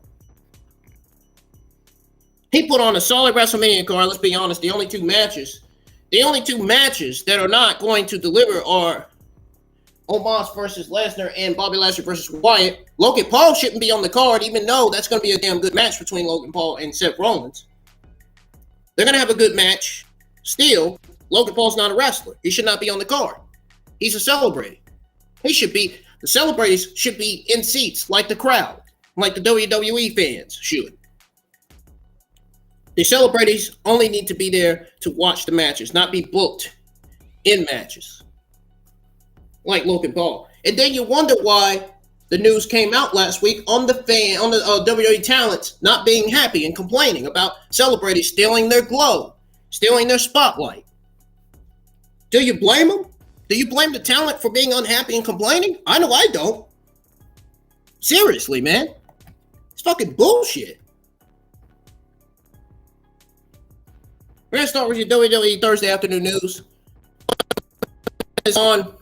He put on a solid WrestleMania card. Let's be honest. The only two matches that are not going to deliver are Omos versus Lesnar and Bobby Lashley versus Wyatt. Logan Paul shouldn't be on the card, even though that's going to be a damn good match between Logan Paul and Seth Rollins. They're going to have a good match. Still, Logan Paul's not a wrestler. He should not be on the card. He's a celebrity. The celebrities should be in seats like the crowd, like the WWE fans should. The celebrities only need to be there to watch the matches, not be booked in matches, like Logan Paul. And then you wonder why the news came out last week on the WWE talents not being happy and complaining about celebrities stealing their glow, stealing their spotlight. Do you blame them? Do you blame the talent for being unhappy and complaining? I know I don't. Seriously, man. It's fucking bullshit. We're going to start with your WWE Thursday afternoon news. It's on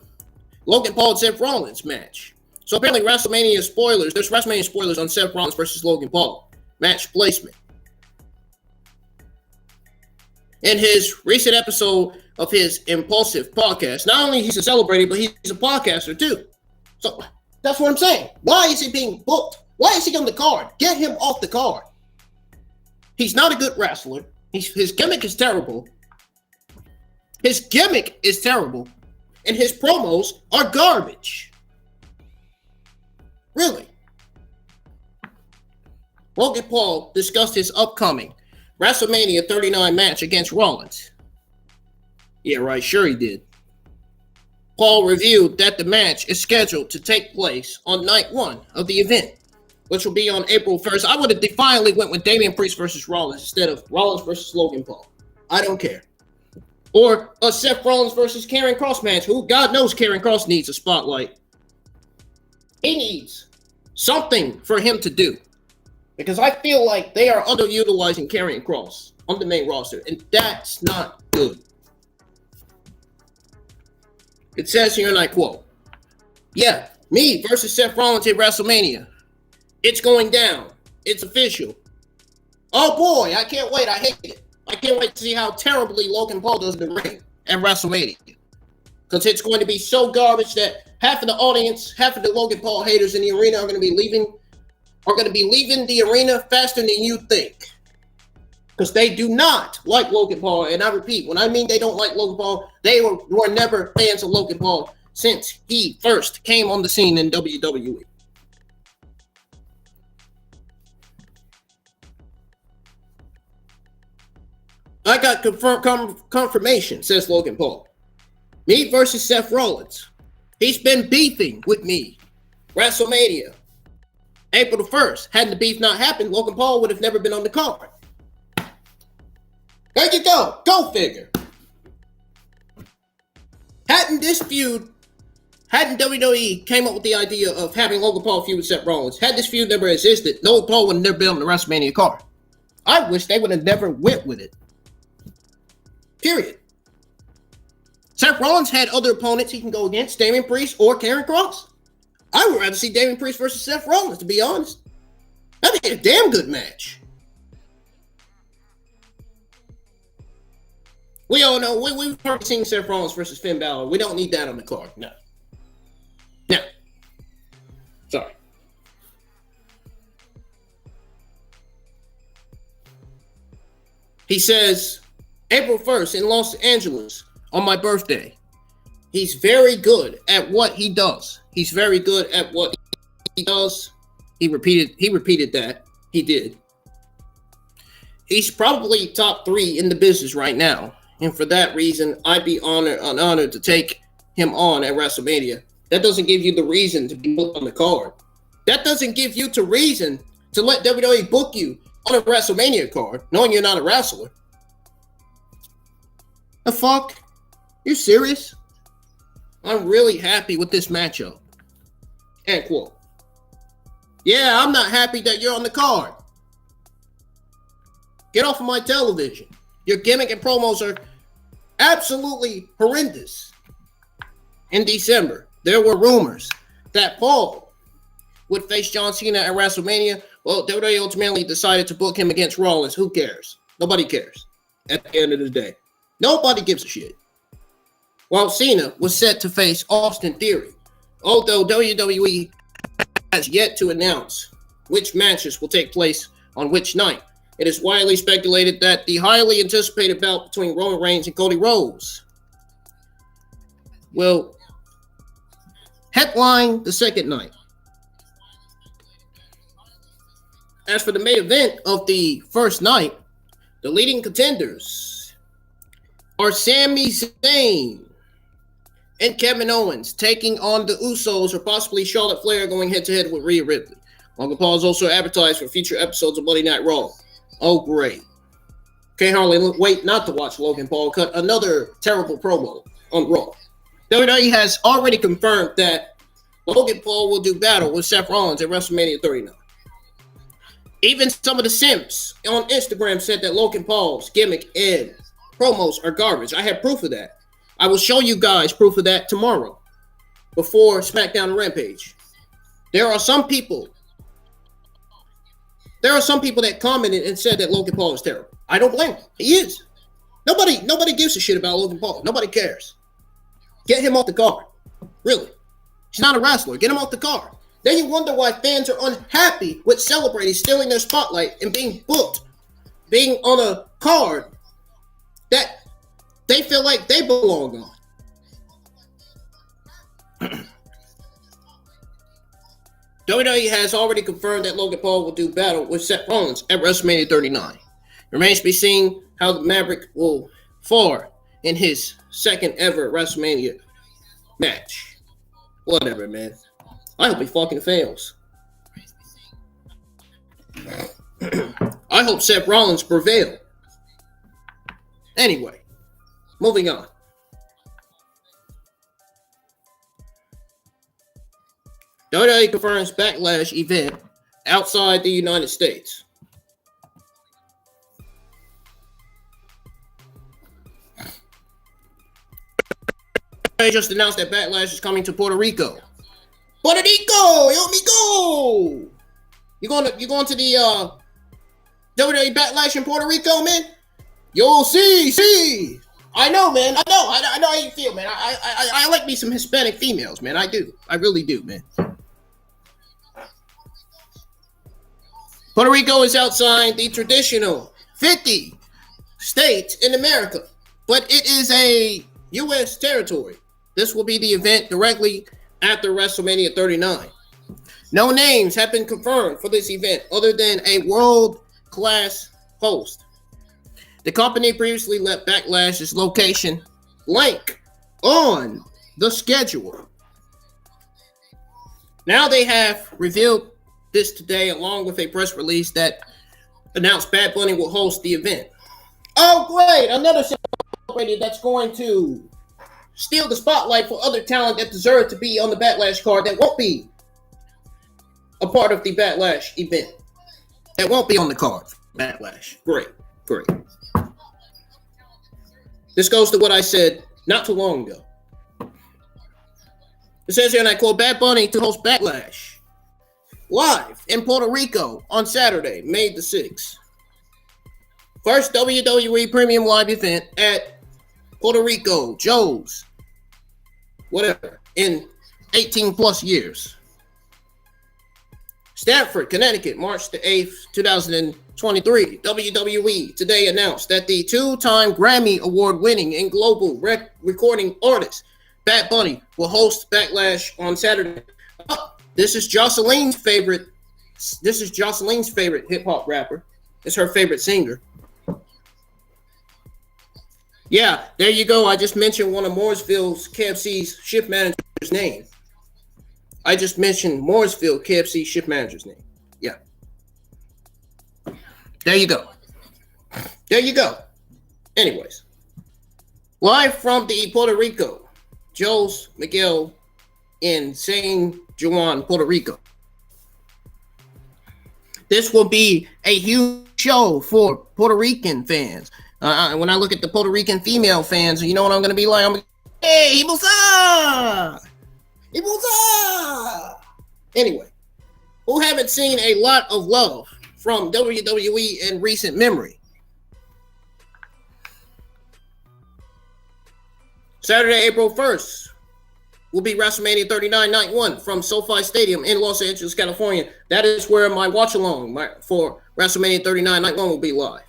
Logan Paul and Seth Rollins match. So apparently WrestleMania spoilers. There's WrestleMania spoilers on Seth Rollins versus Logan Paul. Match placement. In his recent episode of his Impulsive podcast, not only he's a celebrity, but he's a podcaster too. So that's what I'm saying. Why is he being booked? Why is he on the card? Get him off the card. He's not a good wrestler. His gimmick is terrible. His gimmick is terrible. And his promos are garbage. Really. Logan Paul discussed his upcoming WrestleMania 39 match against Rollins. Yeah, right. Sure he did. Paul revealed that the match is scheduled to take place on night 1 of the event, which will be on April 1st. I would have defiantly went with Damian Priest versus Rollins instead of Rollins versus Logan Paul. I don't care. Or a Seth Rollins versus Karrion Kross match. Who God knows Karrion Kross needs a spotlight. He needs something for him to do. Because I feel like they are underutilizing Karrion Kross on the main roster, and that's not good. It says here, and I quote, "Yeah, me versus Seth Rollins at WrestleMania. It's going down. It's official. Oh boy, I can't wait. I hate it. I can't wait to see how terribly Logan Paul does in the ring at WrestleMania. Because it's going to be so garbage that half of the audience, half of the Logan Paul haters in the arena are going to be leaving the arena faster than you think. Because they do not like Logan Paul. And I repeat, when I mean they don't like Logan Paul, they were never fans of Logan Paul since he first came on the scene in WWE. I got confirmation, says Logan Paul. Me versus Seth Rollins. He's been beefing with me. WrestleMania. April the 1st. Hadn't the beef not happened, Logan Paul would have never been on the card. There you go. Go figure. Hadn't WWE came up with the idea of having Logan Paul feud with Seth Rollins, had this feud never existed, Logan Paul would have never been on the WrestleMania card. I wish they would have never went with it. Period. Seth Rollins had other opponents he can go against, Damian Priest or Karrion Kross. I would rather see Damian Priest versus Seth Rollins, to be honest. That'd be a damn good match. We all know, we've already seen Seth Rollins versus Finn Balor. We don't need that on the card. No. Sorry. He says, April 1st in Los Angeles on my birthday. He's very good at what he does. He's very good at what he does. He repeated that. He did. He's probably top 3 in the business right now. And for that reason, I'd be honored to take him on at WrestleMania. That doesn't give you the reason to be booked on the card. That doesn't give you the reason to let WWE book you on a WrestleMania card, knowing you're not a wrestler. The fuck? You serious? I'm really happy with this matchup. End quote. Yeah, I'm not happy that you're on the card. Get off of my television. Your gimmick and promos are absolutely horrendous. In December, there were rumors that Paul would face John Cena at WrestleMania. Well, WWE ultimately decided to book him against Rollins. Who cares? Nobody cares. At the end of the day, nobody gives a shit. While Cena was set to face Austin Theory, although WWE has yet to announce which matches will take place on which night. It is widely speculated that the highly anticipated bout between Roman Reigns and Cody Rhodes will headline the second night. As for the main event of the first night, the leading contenders are Sami Zayn and Kevin Owens taking on the Usos, or possibly Charlotte Flair going head-to-head with Rhea Ripley. Logan Paul is also advertised for future episodes of Monday Night Raw. Oh, great. Can't hardly wait not to watch Logan Paul cut another terrible promo on Raw. WWE has already confirmed that Logan Paul will do battle with Seth Rollins at WrestleMania 39. Even some of the simps on Instagram said that Logan Paul's gimmick and promos are garbage. I have proof of that. I will show you guys proof of that tomorrow before SmackDown and Rampage. There are some people that commented and said that Logan Paul is terrible. I don't blame him. He is. Nobody gives a shit about Logan Paul. Nobody cares. Get him off the card. Really. He's not a wrestler. Get him off the card. Then you wonder why fans are unhappy with celebrities stealing their spotlight and being booked, being on a card that they feel like they belong on. WWE has already confirmed that Logan Paul will do battle with Seth Rollins at WrestleMania 39. It remains to be seen how the Maverick will fare in his second ever WrestleMania match. Whatever, man. I hope he fucking fails. I hope Seth Rollins prevail. Anyway, moving on. WWE confirms Backlash event outside the United States. They just announced that Backlash is coming to Puerto Rico. Puerto Rico, yo, amigo. You going to the WWE Backlash in Puerto Rico, man? Yo, see. I know, man. I know how you feel, man. I like me some Hispanic females, man. I do. I really do, man. Puerto Rico is outside the traditional 50 states in America, but it is a U.S. territory. This will be the event directly after WrestleMania 39. No names have been confirmed for this event other than a world-class host. The company previously left Backlash's location blank on the schedule. Now they have revealed this today along with a press release that announced Bad Bunny will host the event. Oh, great! Another celebrity that's going to steal the spotlight for other talent that deserve to be on the Backlash card that won't be a part of the Backlash event. That won't be on the card. Backlash. Great. This goes to what I said not too long ago. It says here, and I quote, Bad Bunny to host Backlash live in Puerto Rico on Saturday, May the 6th. First WWE Premium Live event at Puerto Rico, Joe's, whatever, in 18 plus years. Stamford, Connecticut, March the 8th, 2023. WWE today announced that the two-time Grammy Award-winning and global recording artist, Bad Bunny, will host Backlash on Saturday. This is Jocelyn's favorite hip-hop rapper. It's her favorite singer. Yeah, there you go. I just mentioned one of Mooresville's KFC's shift manager's name. I just mentioned Mooresville KFC shift manager's name. Yeah. There you go. Anyways. Live from the Puerto Rico, Joe's Miguel in San Juan, Puerto Rico. This will be a huge show for Puerto Rican fans. When I look at the Puerto Rican female fans, you know what I'm going to be like? I'm like, hey, Ibusa! Anyway, who haven't seen a lot of love from WWE in recent memory? Saturday, April 1st, will be WrestleMania 39 Night 1 from SoFi Stadium in Los Angeles, California. That is where my watch-along for WrestleMania 39 Night 1 will be live.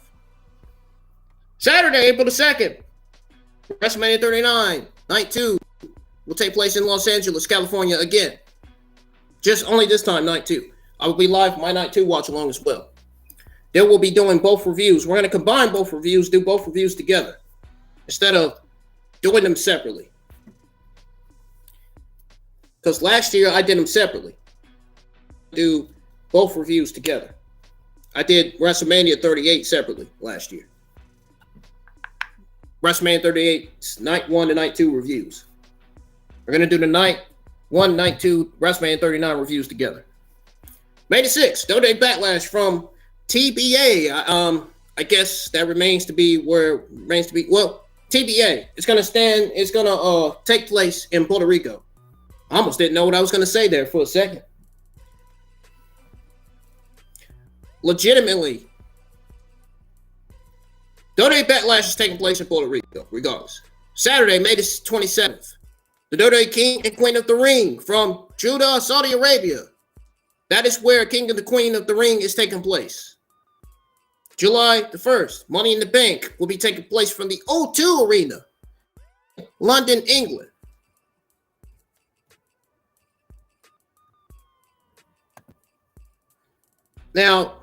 Saturday, April the 2nd, WrestleMania 39 Night 2 will take place in Los Angeles, California again. Just only this time, Night 2. I will be live for my Night 2 watch-along as well. They will be doing both reviews. We're going to combine both reviews, do both reviews together instead of doing them separately. Because last year, I did them separately. Do both reviews together. I did WrestleMania 38 separately last year. WrestleMania 38 Night 1 and Night 2 reviews. We're going to do the Night 1, Night 2 WrestleMania 39 reviews together. May the 6th, WWE Backlash from TBA. I guess that remains to be. Well, TBA. It's going to take place in Puerto Rico. I almost didn't know what I was going to say there for a second. Legitimately, WWE Backlash is taking place in Puerto Rico, regardless. Saturday, May the 27th. The WWE King and Queen of the Ring from Jeddah, Saudi Arabia. That is where King of the Queen of the Ring is taking place. July the 1st, Money in the Bank will be taking place from the O2 Arena, London, England. Now,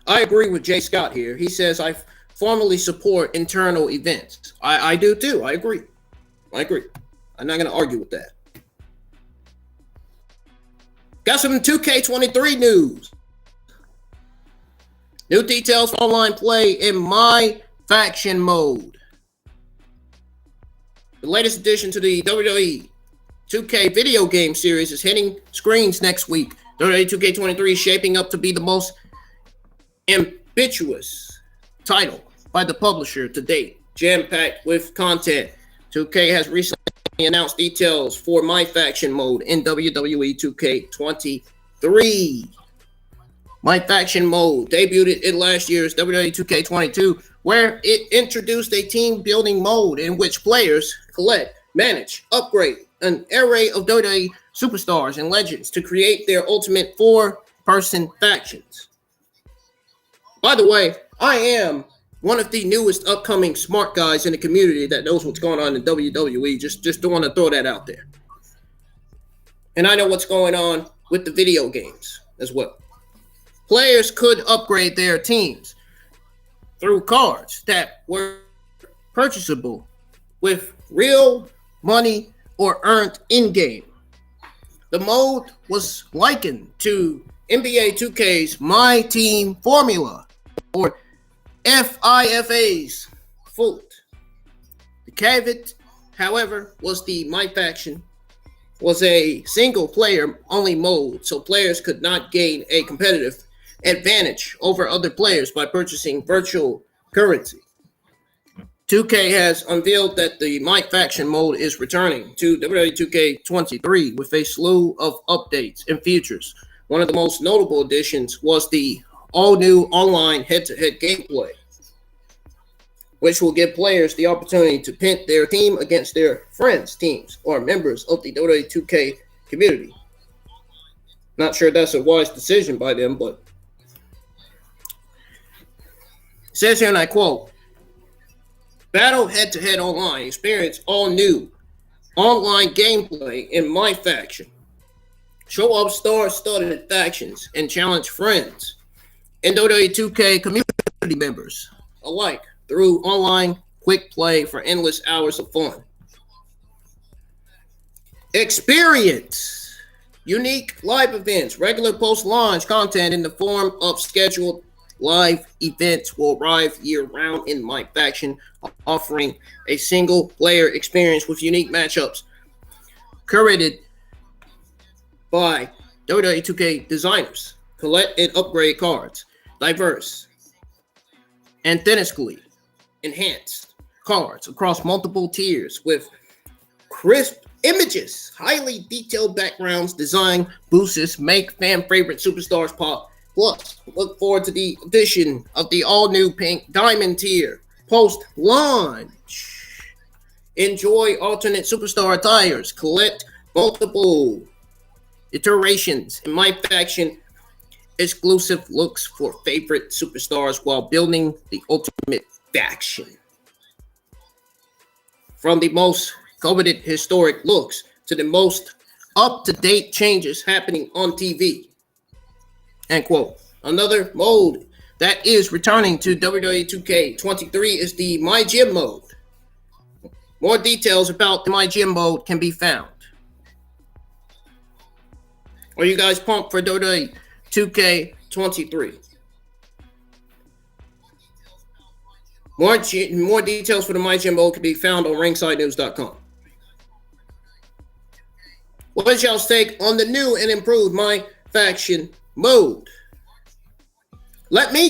I agree with Jay Scott here. He says, I formally support internal events. I do too. I agree. I'm not going to argue with that. Got some 2K23 news. New details for online play in My Faction mode. The latest addition to the WWE 2K video game series is hitting screens next week. WWE 2K23 is shaping up to be the most ambitious title by the publisher to date, jam-packed with content. 2K has recently announced details for My Faction mode in WWE 2K23. My Faction mode debuted in last year's WWE 2K22, where it introduced a team building mode in which players collect, manage, upgrade an array of WWE superstars and legends to create their ultimate 4-person factions. By the way, I am one of the newest upcoming smart guys in the community that knows what's going on in WWE. Just don't want to throw that out there. And I know what's going on with the video games as well. Players could upgrade their teams through cards that were purchasable with real money or earned in-game. The mode was likened to NBA 2K's My Team Formula, or FIFA's Foot. The caveat, however, was the My Faction was a single-player only mode, so players could not gain a competitive advantage over other players by purchasing virtual currency. 2K has unveiled that the My Faction mode is returning to WWE 2K23 with a slew of updates and features. One of the most notable additions was the all-new online head-to-head gameplay, which will give players the opportunity to pit their team against their friends' teams or members of the WWE 2K community. Not sure that's a wise decision by them, but it says here, and I quote, "Battle head-to-head online. Experience all new online gameplay in My Faction. Show off star-studded factions and challenge friends and WWE 2K community members alike through online quick play for endless hours of fun. Experience unique live events. Regular post-launch content in the form of scheduled live events will arrive year-round in My Faction, offering a single-player experience with unique matchups curated by WWE 2K designers. Collect and upgrade cards. Diverse, aesthetically enhanced cards across multiple tiers with crisp images, highly detailed backgrounds, design boosts make fan-favorite superstars pop. Plus, look forward to the addition of the all-new pink diamond tier post-launch. Enjoy alternate superstar attires. Collect multiple iterations in My Faction exclusive looks for favorite superstars while building the ultimate faction. From the most coveted historic looks to the most up-to-date changes happening on TV." End quote. Another mode that is returning to WWE 2K23 is the My Gym mode. More details about the My Gym mode can be found. Are you guys pumped for WWE 2K23? More details for the My Gym mode can be found on ringsidenews.com. What is y'all's take on the new and improved My Faction mode? Let me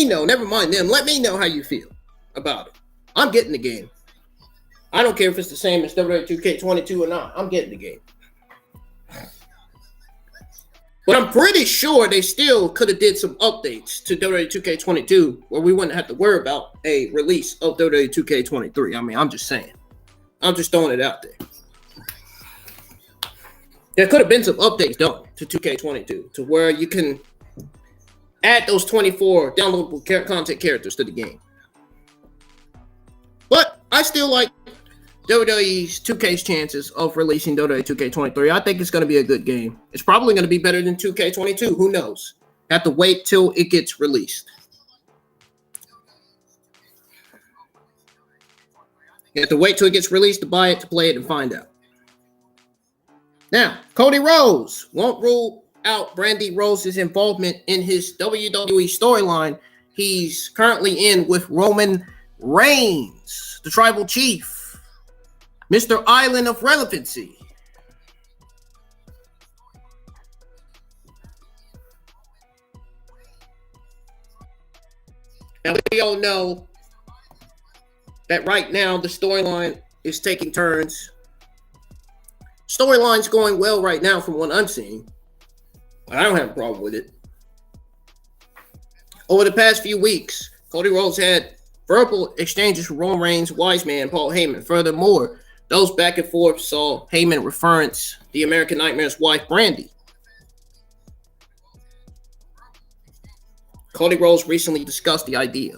know. Never mind them. Let me know how you feel about it. I'm getting the game. I don't care if it's the same as WWE 2K22 or not. I'm getting the game. But I'm pretty sure they still could have did some updates to WWE 2K22 where we wouldn't have to worry about a release of WWE 2K23. I mean, I'm just saying. I'm just throwing it out there. There could have been some updates done to 2K22 to where you can add those 24 downloadable content characters to the game. But I still like WWE's 2K's chances of releasing WWE 2K23. I think it's going to be a good game. It's probably going to be better than 2K22. Who knows? Have to wait till it gets released. You have to wait till it gets released to buy it, to play it, and find out. Now, Cody Rhodes won't rule out Brandy Rose's involvement in his WWE storyline he's currently in with Roman Reigns, the tribal chief, Mr. Island of Relevancy. Now, we all know that right now the storyline is taking turns. Storyline's going well right now from what I'm seeing. I don't have a problem with it. Over the past few weeks, Cody Rhodes had verbal exchanges with Roman Reigns, Wise Man, Paul Heyman. Furthermore, those back and forth saw Heyman reference the American Nightmare's wife, Brandy. Cody Rhodes recently discussed the idea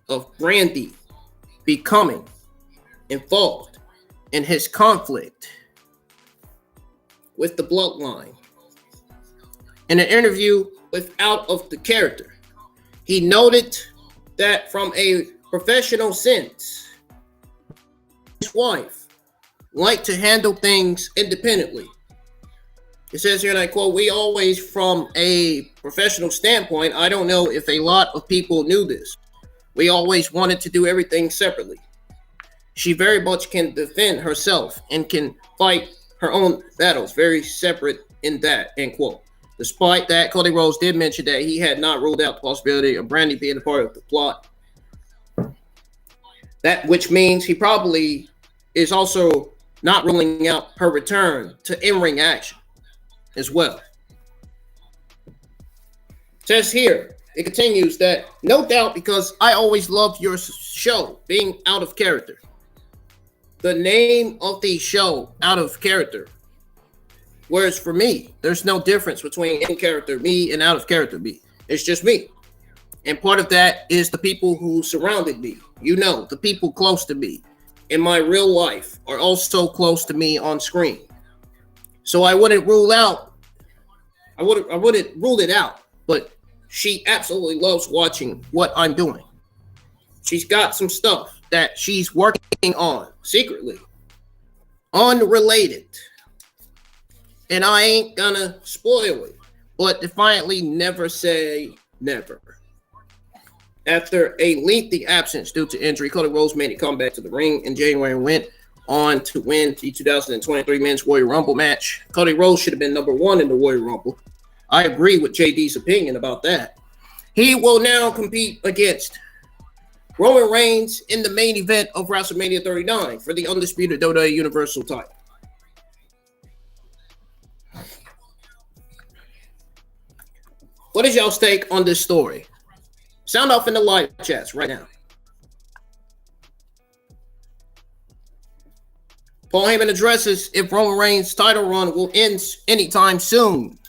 of Brandy becoming involved in his conflict with the bloodline. In an interview with Out of the Character, he noted that from a professional sense, his wife liked to handle things independently. It says here, and I quote, "We always, from a professional standpoint, I don't know if a lot of people knew this, we always wanted to do everything separately. She very much can defend herself and can fight her own battles, very separate in that," end quote. Despite that, Cody Rhodes did mention that he had not ruled out the possibility of Brandy being a part of the plot. That which means he probably is also not ruling out her return to in-ring action as well. It says here, it continues that, "No doubt, because I always loved your show being Out of Character." The name of the show, Out of Character. Whereas for me, there's no difference between in character me and out of character me. It's just me. And part of that is the people who surrounded me. You know, the people close to me in my real life are also close to me on screen. So I wouldn't rule it out, but she absolutely loves watching what I'm doing. She's got some stuff that she's working on secretly, unrelated. And I ain't gonna spoil it, but defiantly never say never. After a lengthy absence due to injury, Cody Rhodes made a comeback to the ring in January and went on to win the 2023 Men's Warrior Rumble match. Cody Rhodes should have been number one in the Warrior Rumble. I agree with JD's opinion about that. He will now compete against Roman Reigns in the main event of WrestleMania 39 for the undisputed WWE Universal title. What is y'all's take on this story? Sound off in the live chats right now. Paul Heyman addresses if Roman Reigns' title run will end anytime soon.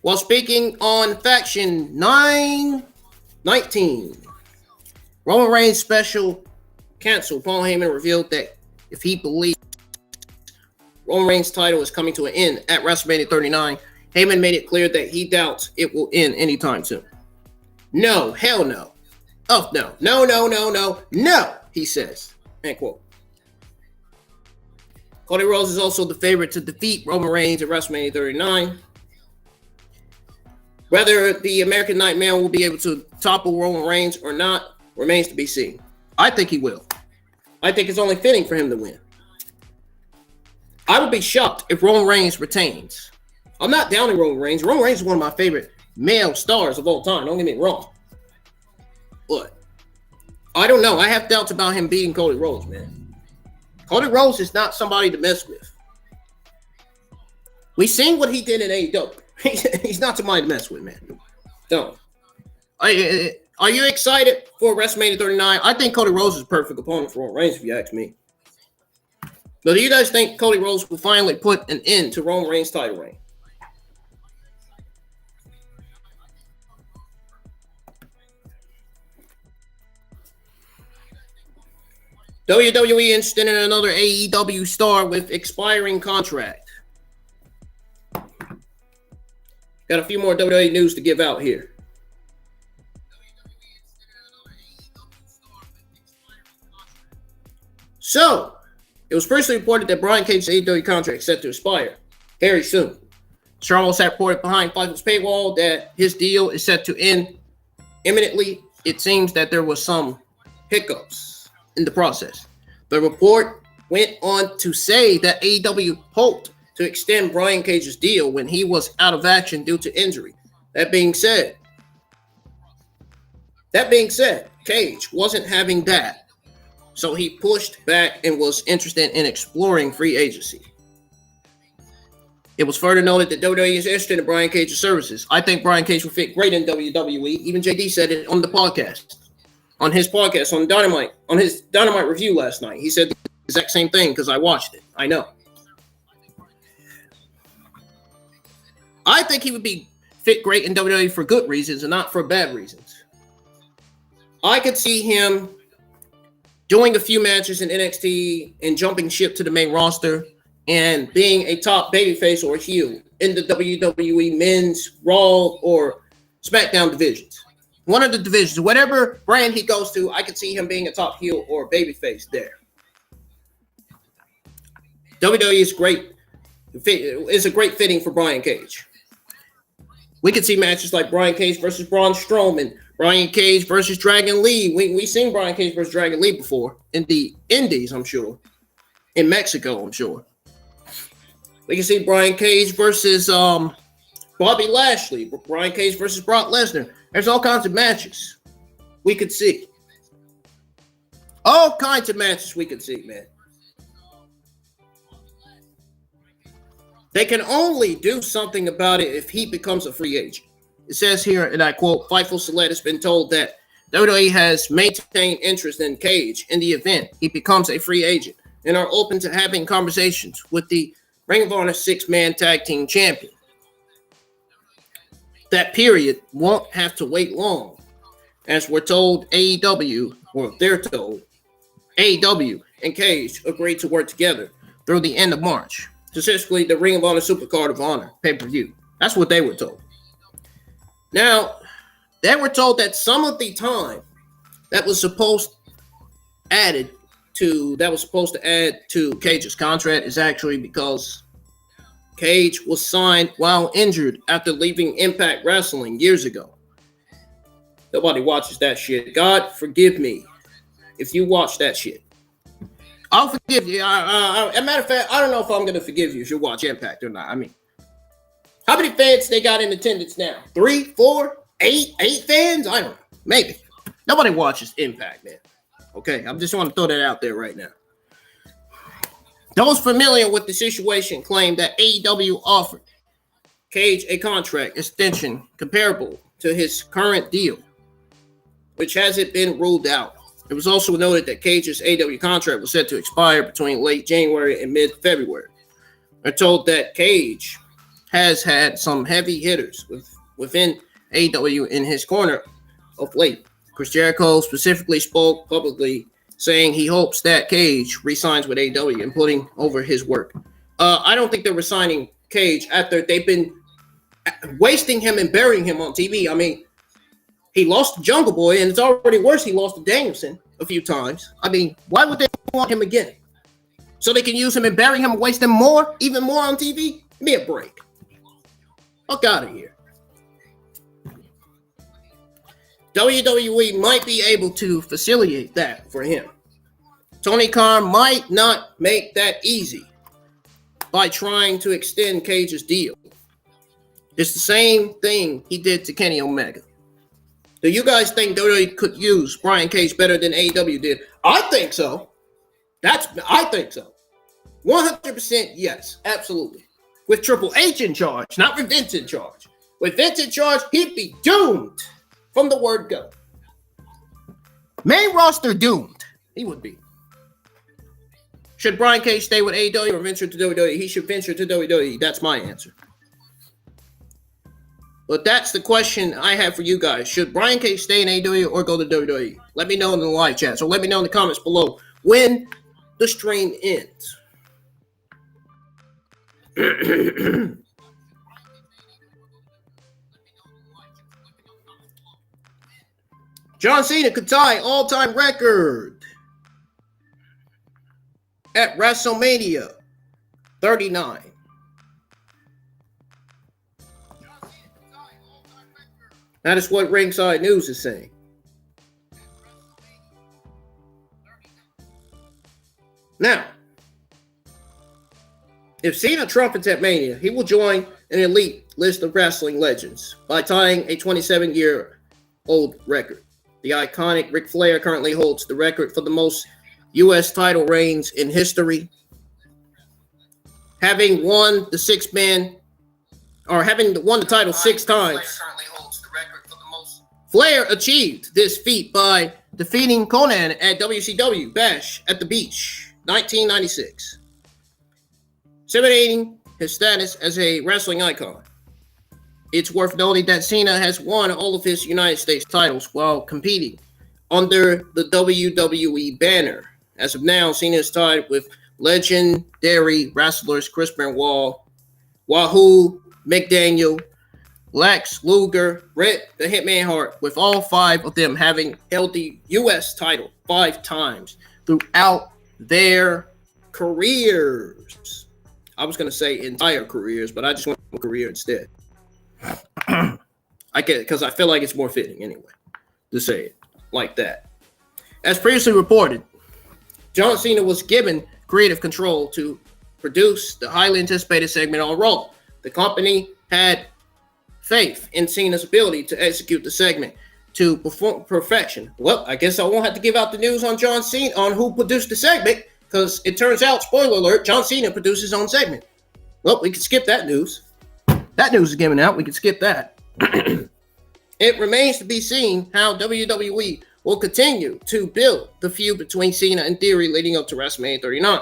While speaking on Faction 919, Roman Reigns' special canceled, Paul Heyman revealed that if he believes Roman Reigns' title is coming to an end at WrestleMania 39, Heyman made it clear that he doubts it will end anytime soon. No, hell no. Oh, no. No, he says. End quote. Cody Rhodes is also the favorite to defeat Roman Reigns at WrestleMania 39. Whether the American Nightmare will be able to topple Roman Reigns or not remains to be seen. I think he will. I think it's only fitting for him to win. I would be shocked if Roman Reigns retains. I'm not downing Roman Reigns. Roman Reigns is one of my favorite male stars of all time. Don't get me wrong. But I don't know. I have doubts about him beating Cody Rhodes, man. Cody Rhodes is not somebody to mess with. We seen what he did in AEW. He's not somebody to mess with, man. Don't. Are you excited for WrestleMania 39? I think Cody Rhodes is a perfect opponent for Roman Reigns, if you ask me. But do you guys think Cody Rhodes will finally put an end to Roman Reigns' title reign? WWE interested in another AEW star with expiring contract. Got a few more WWE news to give out here. So, it was first reported that Brian Cage's AEW contract is set to expire very soon. Charles had reported behind Fightful's paywall that his deal is set to end imminently. It seems that there was some hiccups in the process. The report went on to say that AEW hoped to extend Brian Cage's deal when he was out of action due to injury. That being said, Cage wasn't having that. So he pushed back and was interested in exploring free agency. It was further noted that WWE is interested in Brian Cage's services. I think Brian Cage would fit great in WWE. Even JD said it on the podcast. On his podcast, on Dynamite, on his Dynamite review last night. He said the exact same thing because I watched it. I know. I think he would be fit great in WWE for good reasons and not for bad reasons. I could see him doing a few matches in NXT and jumping ship to the main roster and being a top babyface or heel in the WWE men's Raw or SmackDown divisions. One of the divisions, whatever brand he goes to, I could see him being a top heel or babyface there. WWE is great. It's a great fitting for Brian Cage. We could see matches like Brian Cage versus Braun Strowman, Brian Cage versus Dragon Lee. We've seen Brian Cage versus Dragon Lee before in the Indies, I'm sure. In Mexico, I'm sure. We can see Brian Cage versus Bobby Lashley, Brian Cage versus Brock Lesnar. There's all kinds of matches we could see. All kinds of matches we could see, man. They can only do something about it if he becomes a free agent. It says here, and I quote, Fightful Select has been told that WWE has maintained interest in Cage in the event he becomes a free agent and are open to having conversations with the Ring of Honor 6-man tag team champion. That period won't have to wait long. As we're told, AEW, or they're told, AEW and Cage agreed to work together through the end of March. Specifically, the Ring of Honor Supercard of Honor pay-per-view. That's what they were told. Now, they were told that some of the time that was supposed to add to Cage's contract is actually because Cage was signed while injured after leaving Impact Wrestling years ago. Nobody watches that shit. God forgive me if you watch that shit. I'll forgive you. As a matter of fact, I don't know if I'm going to forgive you if you watch Impact or not. I mean, how many fans they got in attendance now? 3, 4, 8 fans? I don't know. Maybe. Nobody watches Impact, man. Okay, I just want to throw that out there right now. Those familiar with the situation claim that AEW offered Cage a contract extension comparable to his current deal, which hasn't been ruled out. It was also noted that Cage's AEW contract was set to expire between late January and mid-February. They're told that Cage has had some heavy hitters within AEW in his corner of late. Chris Jericho specifically spoke publicly saying he hopes that Cage re-signs with AEW and putting over his work. I don't think they're resigning Cage after they've been wasting him and burying him on TV. I mean, he lost to Jungle Boy, and it's already worse. He lost to Danielson a few times. I mean, why would they want him again? So they can use him and bury him and waste him even more on TV? Give me a break. Fuck out of here. WWE might be able to facilitate that for him. Tony Khan might not make that easy by trying to extend Cage's deal. It's the same thing he did to Kenny Omega. Do you guys think WWE could use Brian Cage better than AEW did? I think so. I think so. 100% yes, absolutely. With Triple H in charge, not with Vince in charge. With Vince in charge, he'd be doomed from the word go. Main roster doomed. He would be. Should Brian Cage stay with AEW or venture to WWE? He should venture to WWE. That's my answer. But that's the question I have for you guys. Should Brian Cage stay in AEW or go to WWE? Let me know in the live chat. So let me know in the comments below when the stream ends. John Cena could tie all-time record. at WrestleMania 39. That is what Ringside News is saying. Now, if Cena trumpets at Mania, he will join an elite list of wrestling legends by tying a 27-year-old record. The iconic Ric Flair currently holds the record for the most U.S. title reigns in history, having won the title 6 times. Flair achieved this feat by defeating Conan at WCW Bash at the Beach, 1996, cementing his status as a wrestling icon. It's worth noting that Cena has won all of his United States titles while competing under the WWE banner. As of now, Cena is tied with legendary wrestlers Chris Benoit, Wahoo McDaniel, Lex Luger, Bret the Hitman Hart, with all 5 of them having held the U.S. title 5 times throughout their careers. I was going to say entire careers, but I just went with career instead. I get it because I feel like it's more fitting anyway to say it like that. As previously reported, John Cena was given creative control to produce the highly anticipated segment on Raw. The company had faith in Cena's ability to execute the segment to perfection. Well, I guess I won't have to give out the news on John Cena on who produced the segment, because it turns out, spoiler alert, John Cena produced his own segment. Well, we can skip that news. That news is given out. We can skip that. It remains to be seen how WWE will continue to build the feud between Cena and Theory leading up to WrestleMania 39.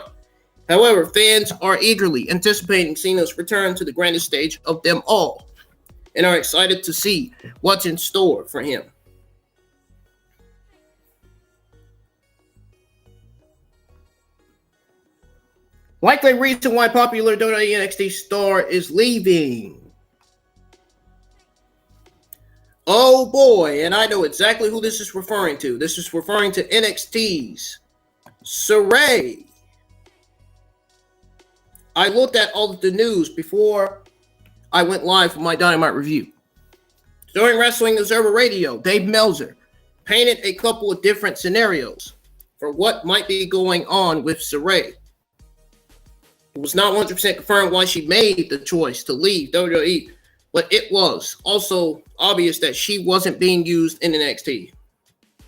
However, fans are eagerly anticipating Cena's return to the grandest stage of them all and are excited to see what's in store for him. Likely reason why popular WWE NXT star is leaving. Oh boy, and I know exactly who this is referring to. This is referring to NXT's Sarray. I looked at all of the news before I went live for my Dynamite review. During Wrestling Observer Radio, Dave Meltzer painted a couple of different scenarios for what might be going on with Sarray. It was not 100% confirmed why she made the choice to leave WWE, but it was also obvious that she wasn't being used in NXT.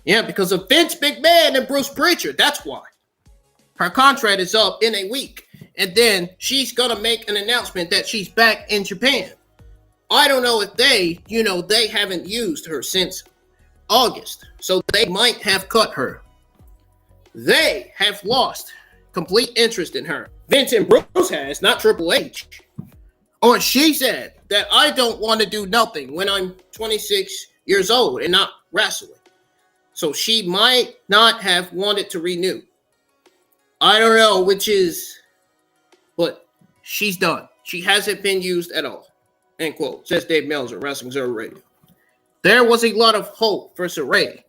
Yeah, because of Vince McMahon and Bruce Pritchard. That's why. Her contract is up in a week, and then she's going to make an announcement that she's back in Japan. I don't know if they haven't used her since August, so they might have cut her. They have lost complete interest in her. Vince and Bruce has, not Triple H. Or she said that I don't want to do nothing when I'm 26 years old and not wrestling. So she might not have wanted to renew. I don't know which is, but she's done. She hasn't been used at all. End quote. Says Dave Meltzer, Wrestling Observer Radio. There was a lot of hope for Sarray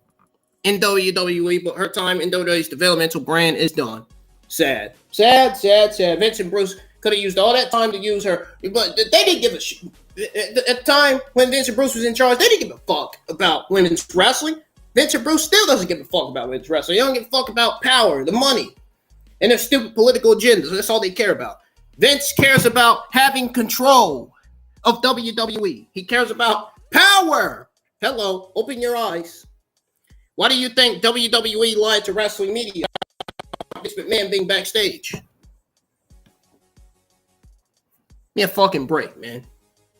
in WWE, but her time in WWE's developmental brand is done. Sad. Vince and Bruce could have used all that time to use her, but they didn't give a shit. At the time when Vince and Bruce was in charge, they didn't give a fuck about women's wrestling. Vince and Bruce still doesn't give a fuck about women's wrestling. They don't give a fuck about power, the money, and their stupid political agendas. That's all they care about. Vince cares about having control of WWE. He cares about power. Hello, open your eyes. Why do you think WWE lied to wrestling media? Vince McMahon being backstage. Give me a fucking break, man.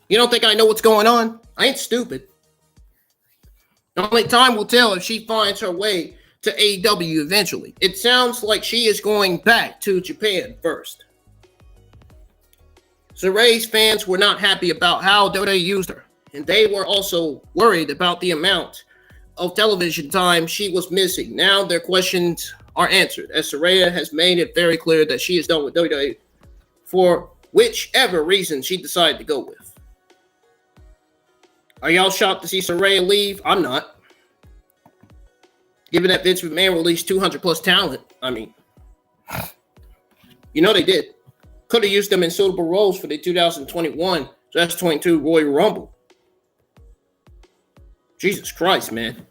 You don't think I know what's going on? I ain't stupid. Only time will tell if she finds her way to AEW eventually. It sounds like she is going back to Japan first. Sarray's fans were not happy about how WWE used her, and they were also worried about the amount of television time she was missing. Now their questions are answered, as Saraya has made it very clear that she is done with WWE for whichever reason she decided to go with. Are y'all shocked to see Saraya leave? I'm not. Given that Vince McMahon released 200 plus talent, I mean, You know they did. Could have used them in suitable roles for the 2021/22 Royal Rumble. Jesus Christ, man.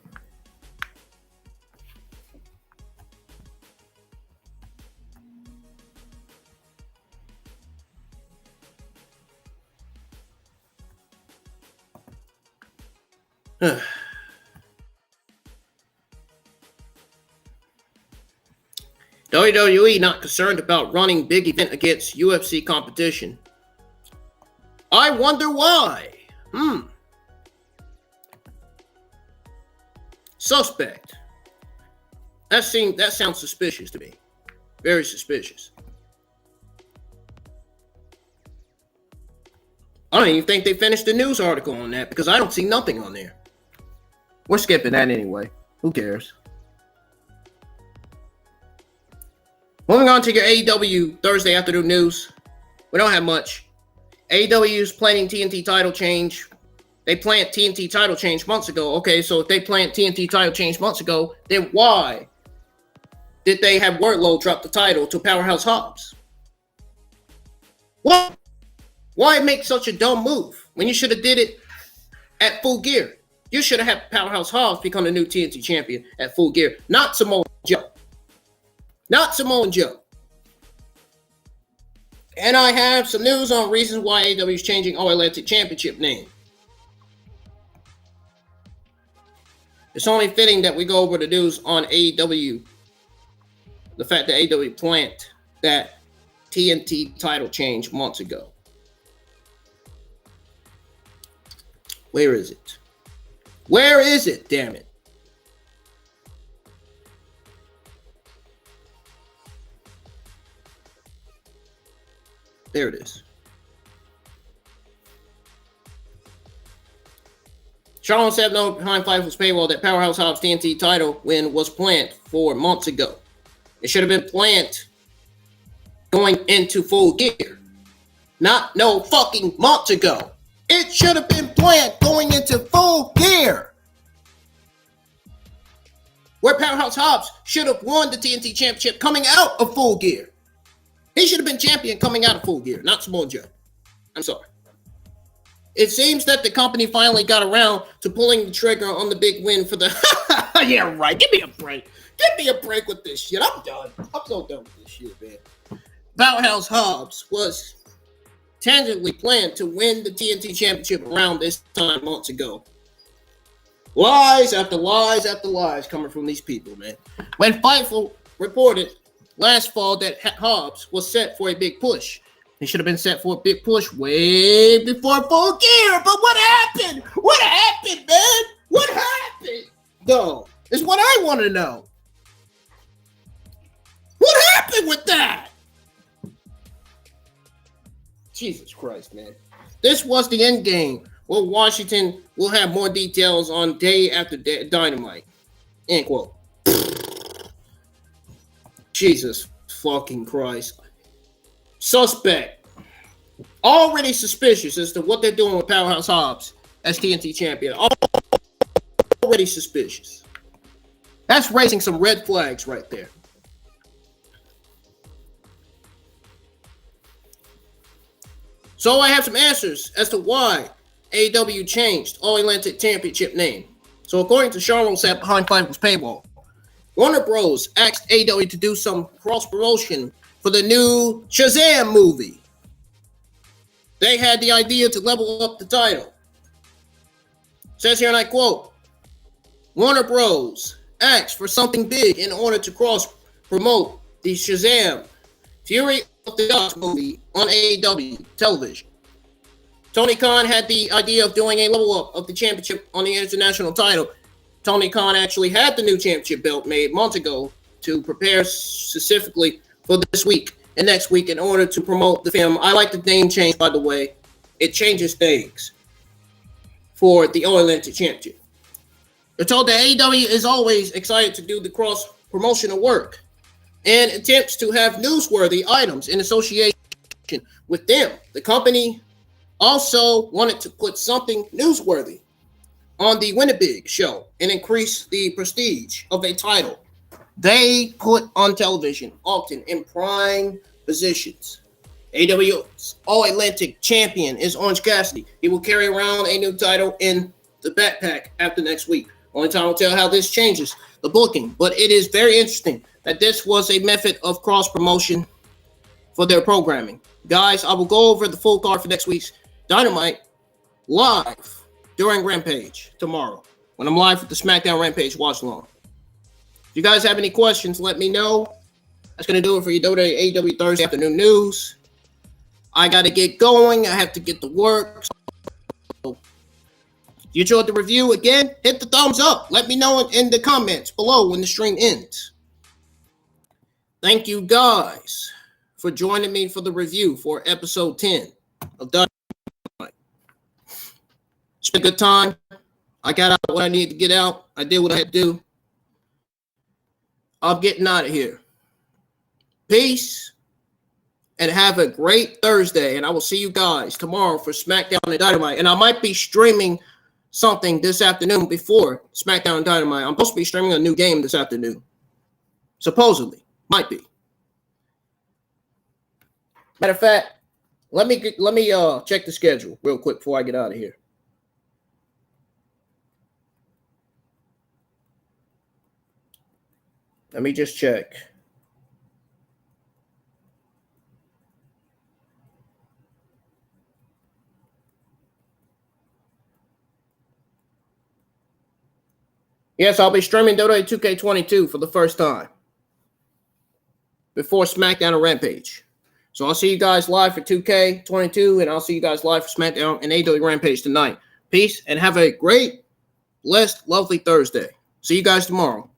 WWE not concerned about running big event against UFC competition. I wonder why. Suspect. That sounds suspicious to me. Very suspicious. I don't even think they finished the news article on that because I don't see nothing on there. We're skipping that anyway. Who cares? Moving on to your AEW Thursday afternoon news. We don't have much. AEW is planning TNT title change. They planned TNT title change months ago. Okay, so if they planned TNT title change months ago, then why did they have Wardlow drop the title to Powerhouse Hobbs? What? Why make such a dumb move when you should have did it at Full Gear? You should have had Powerhouse Hobbs become the new TNT champion at Full Gear, not Samoa Joe. Not Samoa Joe. And I have some news on reasons why AEW is changing All-Atlantic Championship name. It's only fitting that we go over the news on AEW. The fact that AEW planned that TNT title change months ago. Where is it? Where is it, damn it? There it is. Charlotte said no behind Fightful's paywall that Powerhouse Hobbs TNT title win was planned for months ago. It should have been planned going into Full Gear. Not no fucking months ago. It should have been planned going into Full Gear. Where Powerhouse Hobbs should have won the TNT Championship coming out of Full Gear. He should have been champion coming out of Full Gear, not Samoa Joe. I'm sorry. It seems that the company finally got around to pulling the trigger on the big win for the... Yeah, right. Give me a break. Give me a break with this shit. I'm done. I'm so done with this shit, man. Powerhouse Hobbs was tangibly planned to win the TNT Championship around this time months ago. Lies after lies after lies coming from these people, man. When Fightful reported last fall that Hobbs was set for a big push. He should have been set for a big push way before Full Gear. But what happened? What happened, man? What happened? Though, is what I want to know. What happened with that? Jesus Christ, man. This was the end game. Well, Washington will have more details on day after day Dynamite. End quote. Jesus fucking Christ. Suspect. Already suspicious as to what they're doing with Powerhouse Hobbs as TNT champion. Already suspicious. That's raising some red flags right there. So I have some answers as to why AEW changed All-Atlantic Championship name. So according to Charlotte sat behind Fightful's paywall, Warner Bros. Asked AEW to do some cross-promotion for the new Shazam movie. They had the idea to level up the title. Says here, and I quote, Warner Bros. Asked for something big in order to cross-promote the Shazam Fury of the Gods movie on AEW television. Tony Khan had the idea of doing a level up of the championship on the international title. Tony Khan actually had the new championship belt made months ago to prepare specifically for this week and next week in order to promote the film. I like the name change, by the way. It changes things for the All-Atlantic Championship. They're told that AEW is always excited to do the cross-promotional work and attempts to have newsworthy items in association with them. The company also wanted to put something newsworthy on the Winnipeg show and increase the prestige of a title they put on television often in prime positions. AEW's All-Atlantic champion is Orange Cassidy. He will carry around a new title in the backpack after next week. Only time will tell how this changes the booking, but it is very interesting that this was a method of cross-promotion for their programming. Guys, I will go over the full card for next week's Dynamite live during Rampage tomorrow when I'm live with the SmackDown Rampage watch along. If you guys have any questions, let me know. That's going to do it for your AEW Thursday afternoon news. I got to get going. I have to get to work. So, if you enjoyed the review, again, hit the thumbs up. Let me know in the comments below when the stream ends. Thank you guys for joining me for the review for episode 10 of Dynamite. It's been a good time. I got out what I needed to get out. I did what I had to do. I'm getting out of here. Peace. And have a great Thursday. And I will see you guys tomorrow for SmackDown and Dynamite. And I might be streaming something this afternoon before SmackDown and Dynamite. I'm supposed to be streaming a new game this afternoon. Supposedly. Might be. Matter of fact, let me check the schedule real quick before I get out of here. Let me just check. Yes, I'll be streaming WWE 2K22 for the first time before SmackDown and Rampage. So I'll see you guys live for 2K22, and I'll see you guys live for SmackDown and AEW Rampage tonight. Peace, and have a great, blessed, lovely Thursday. See you guys tomorrow.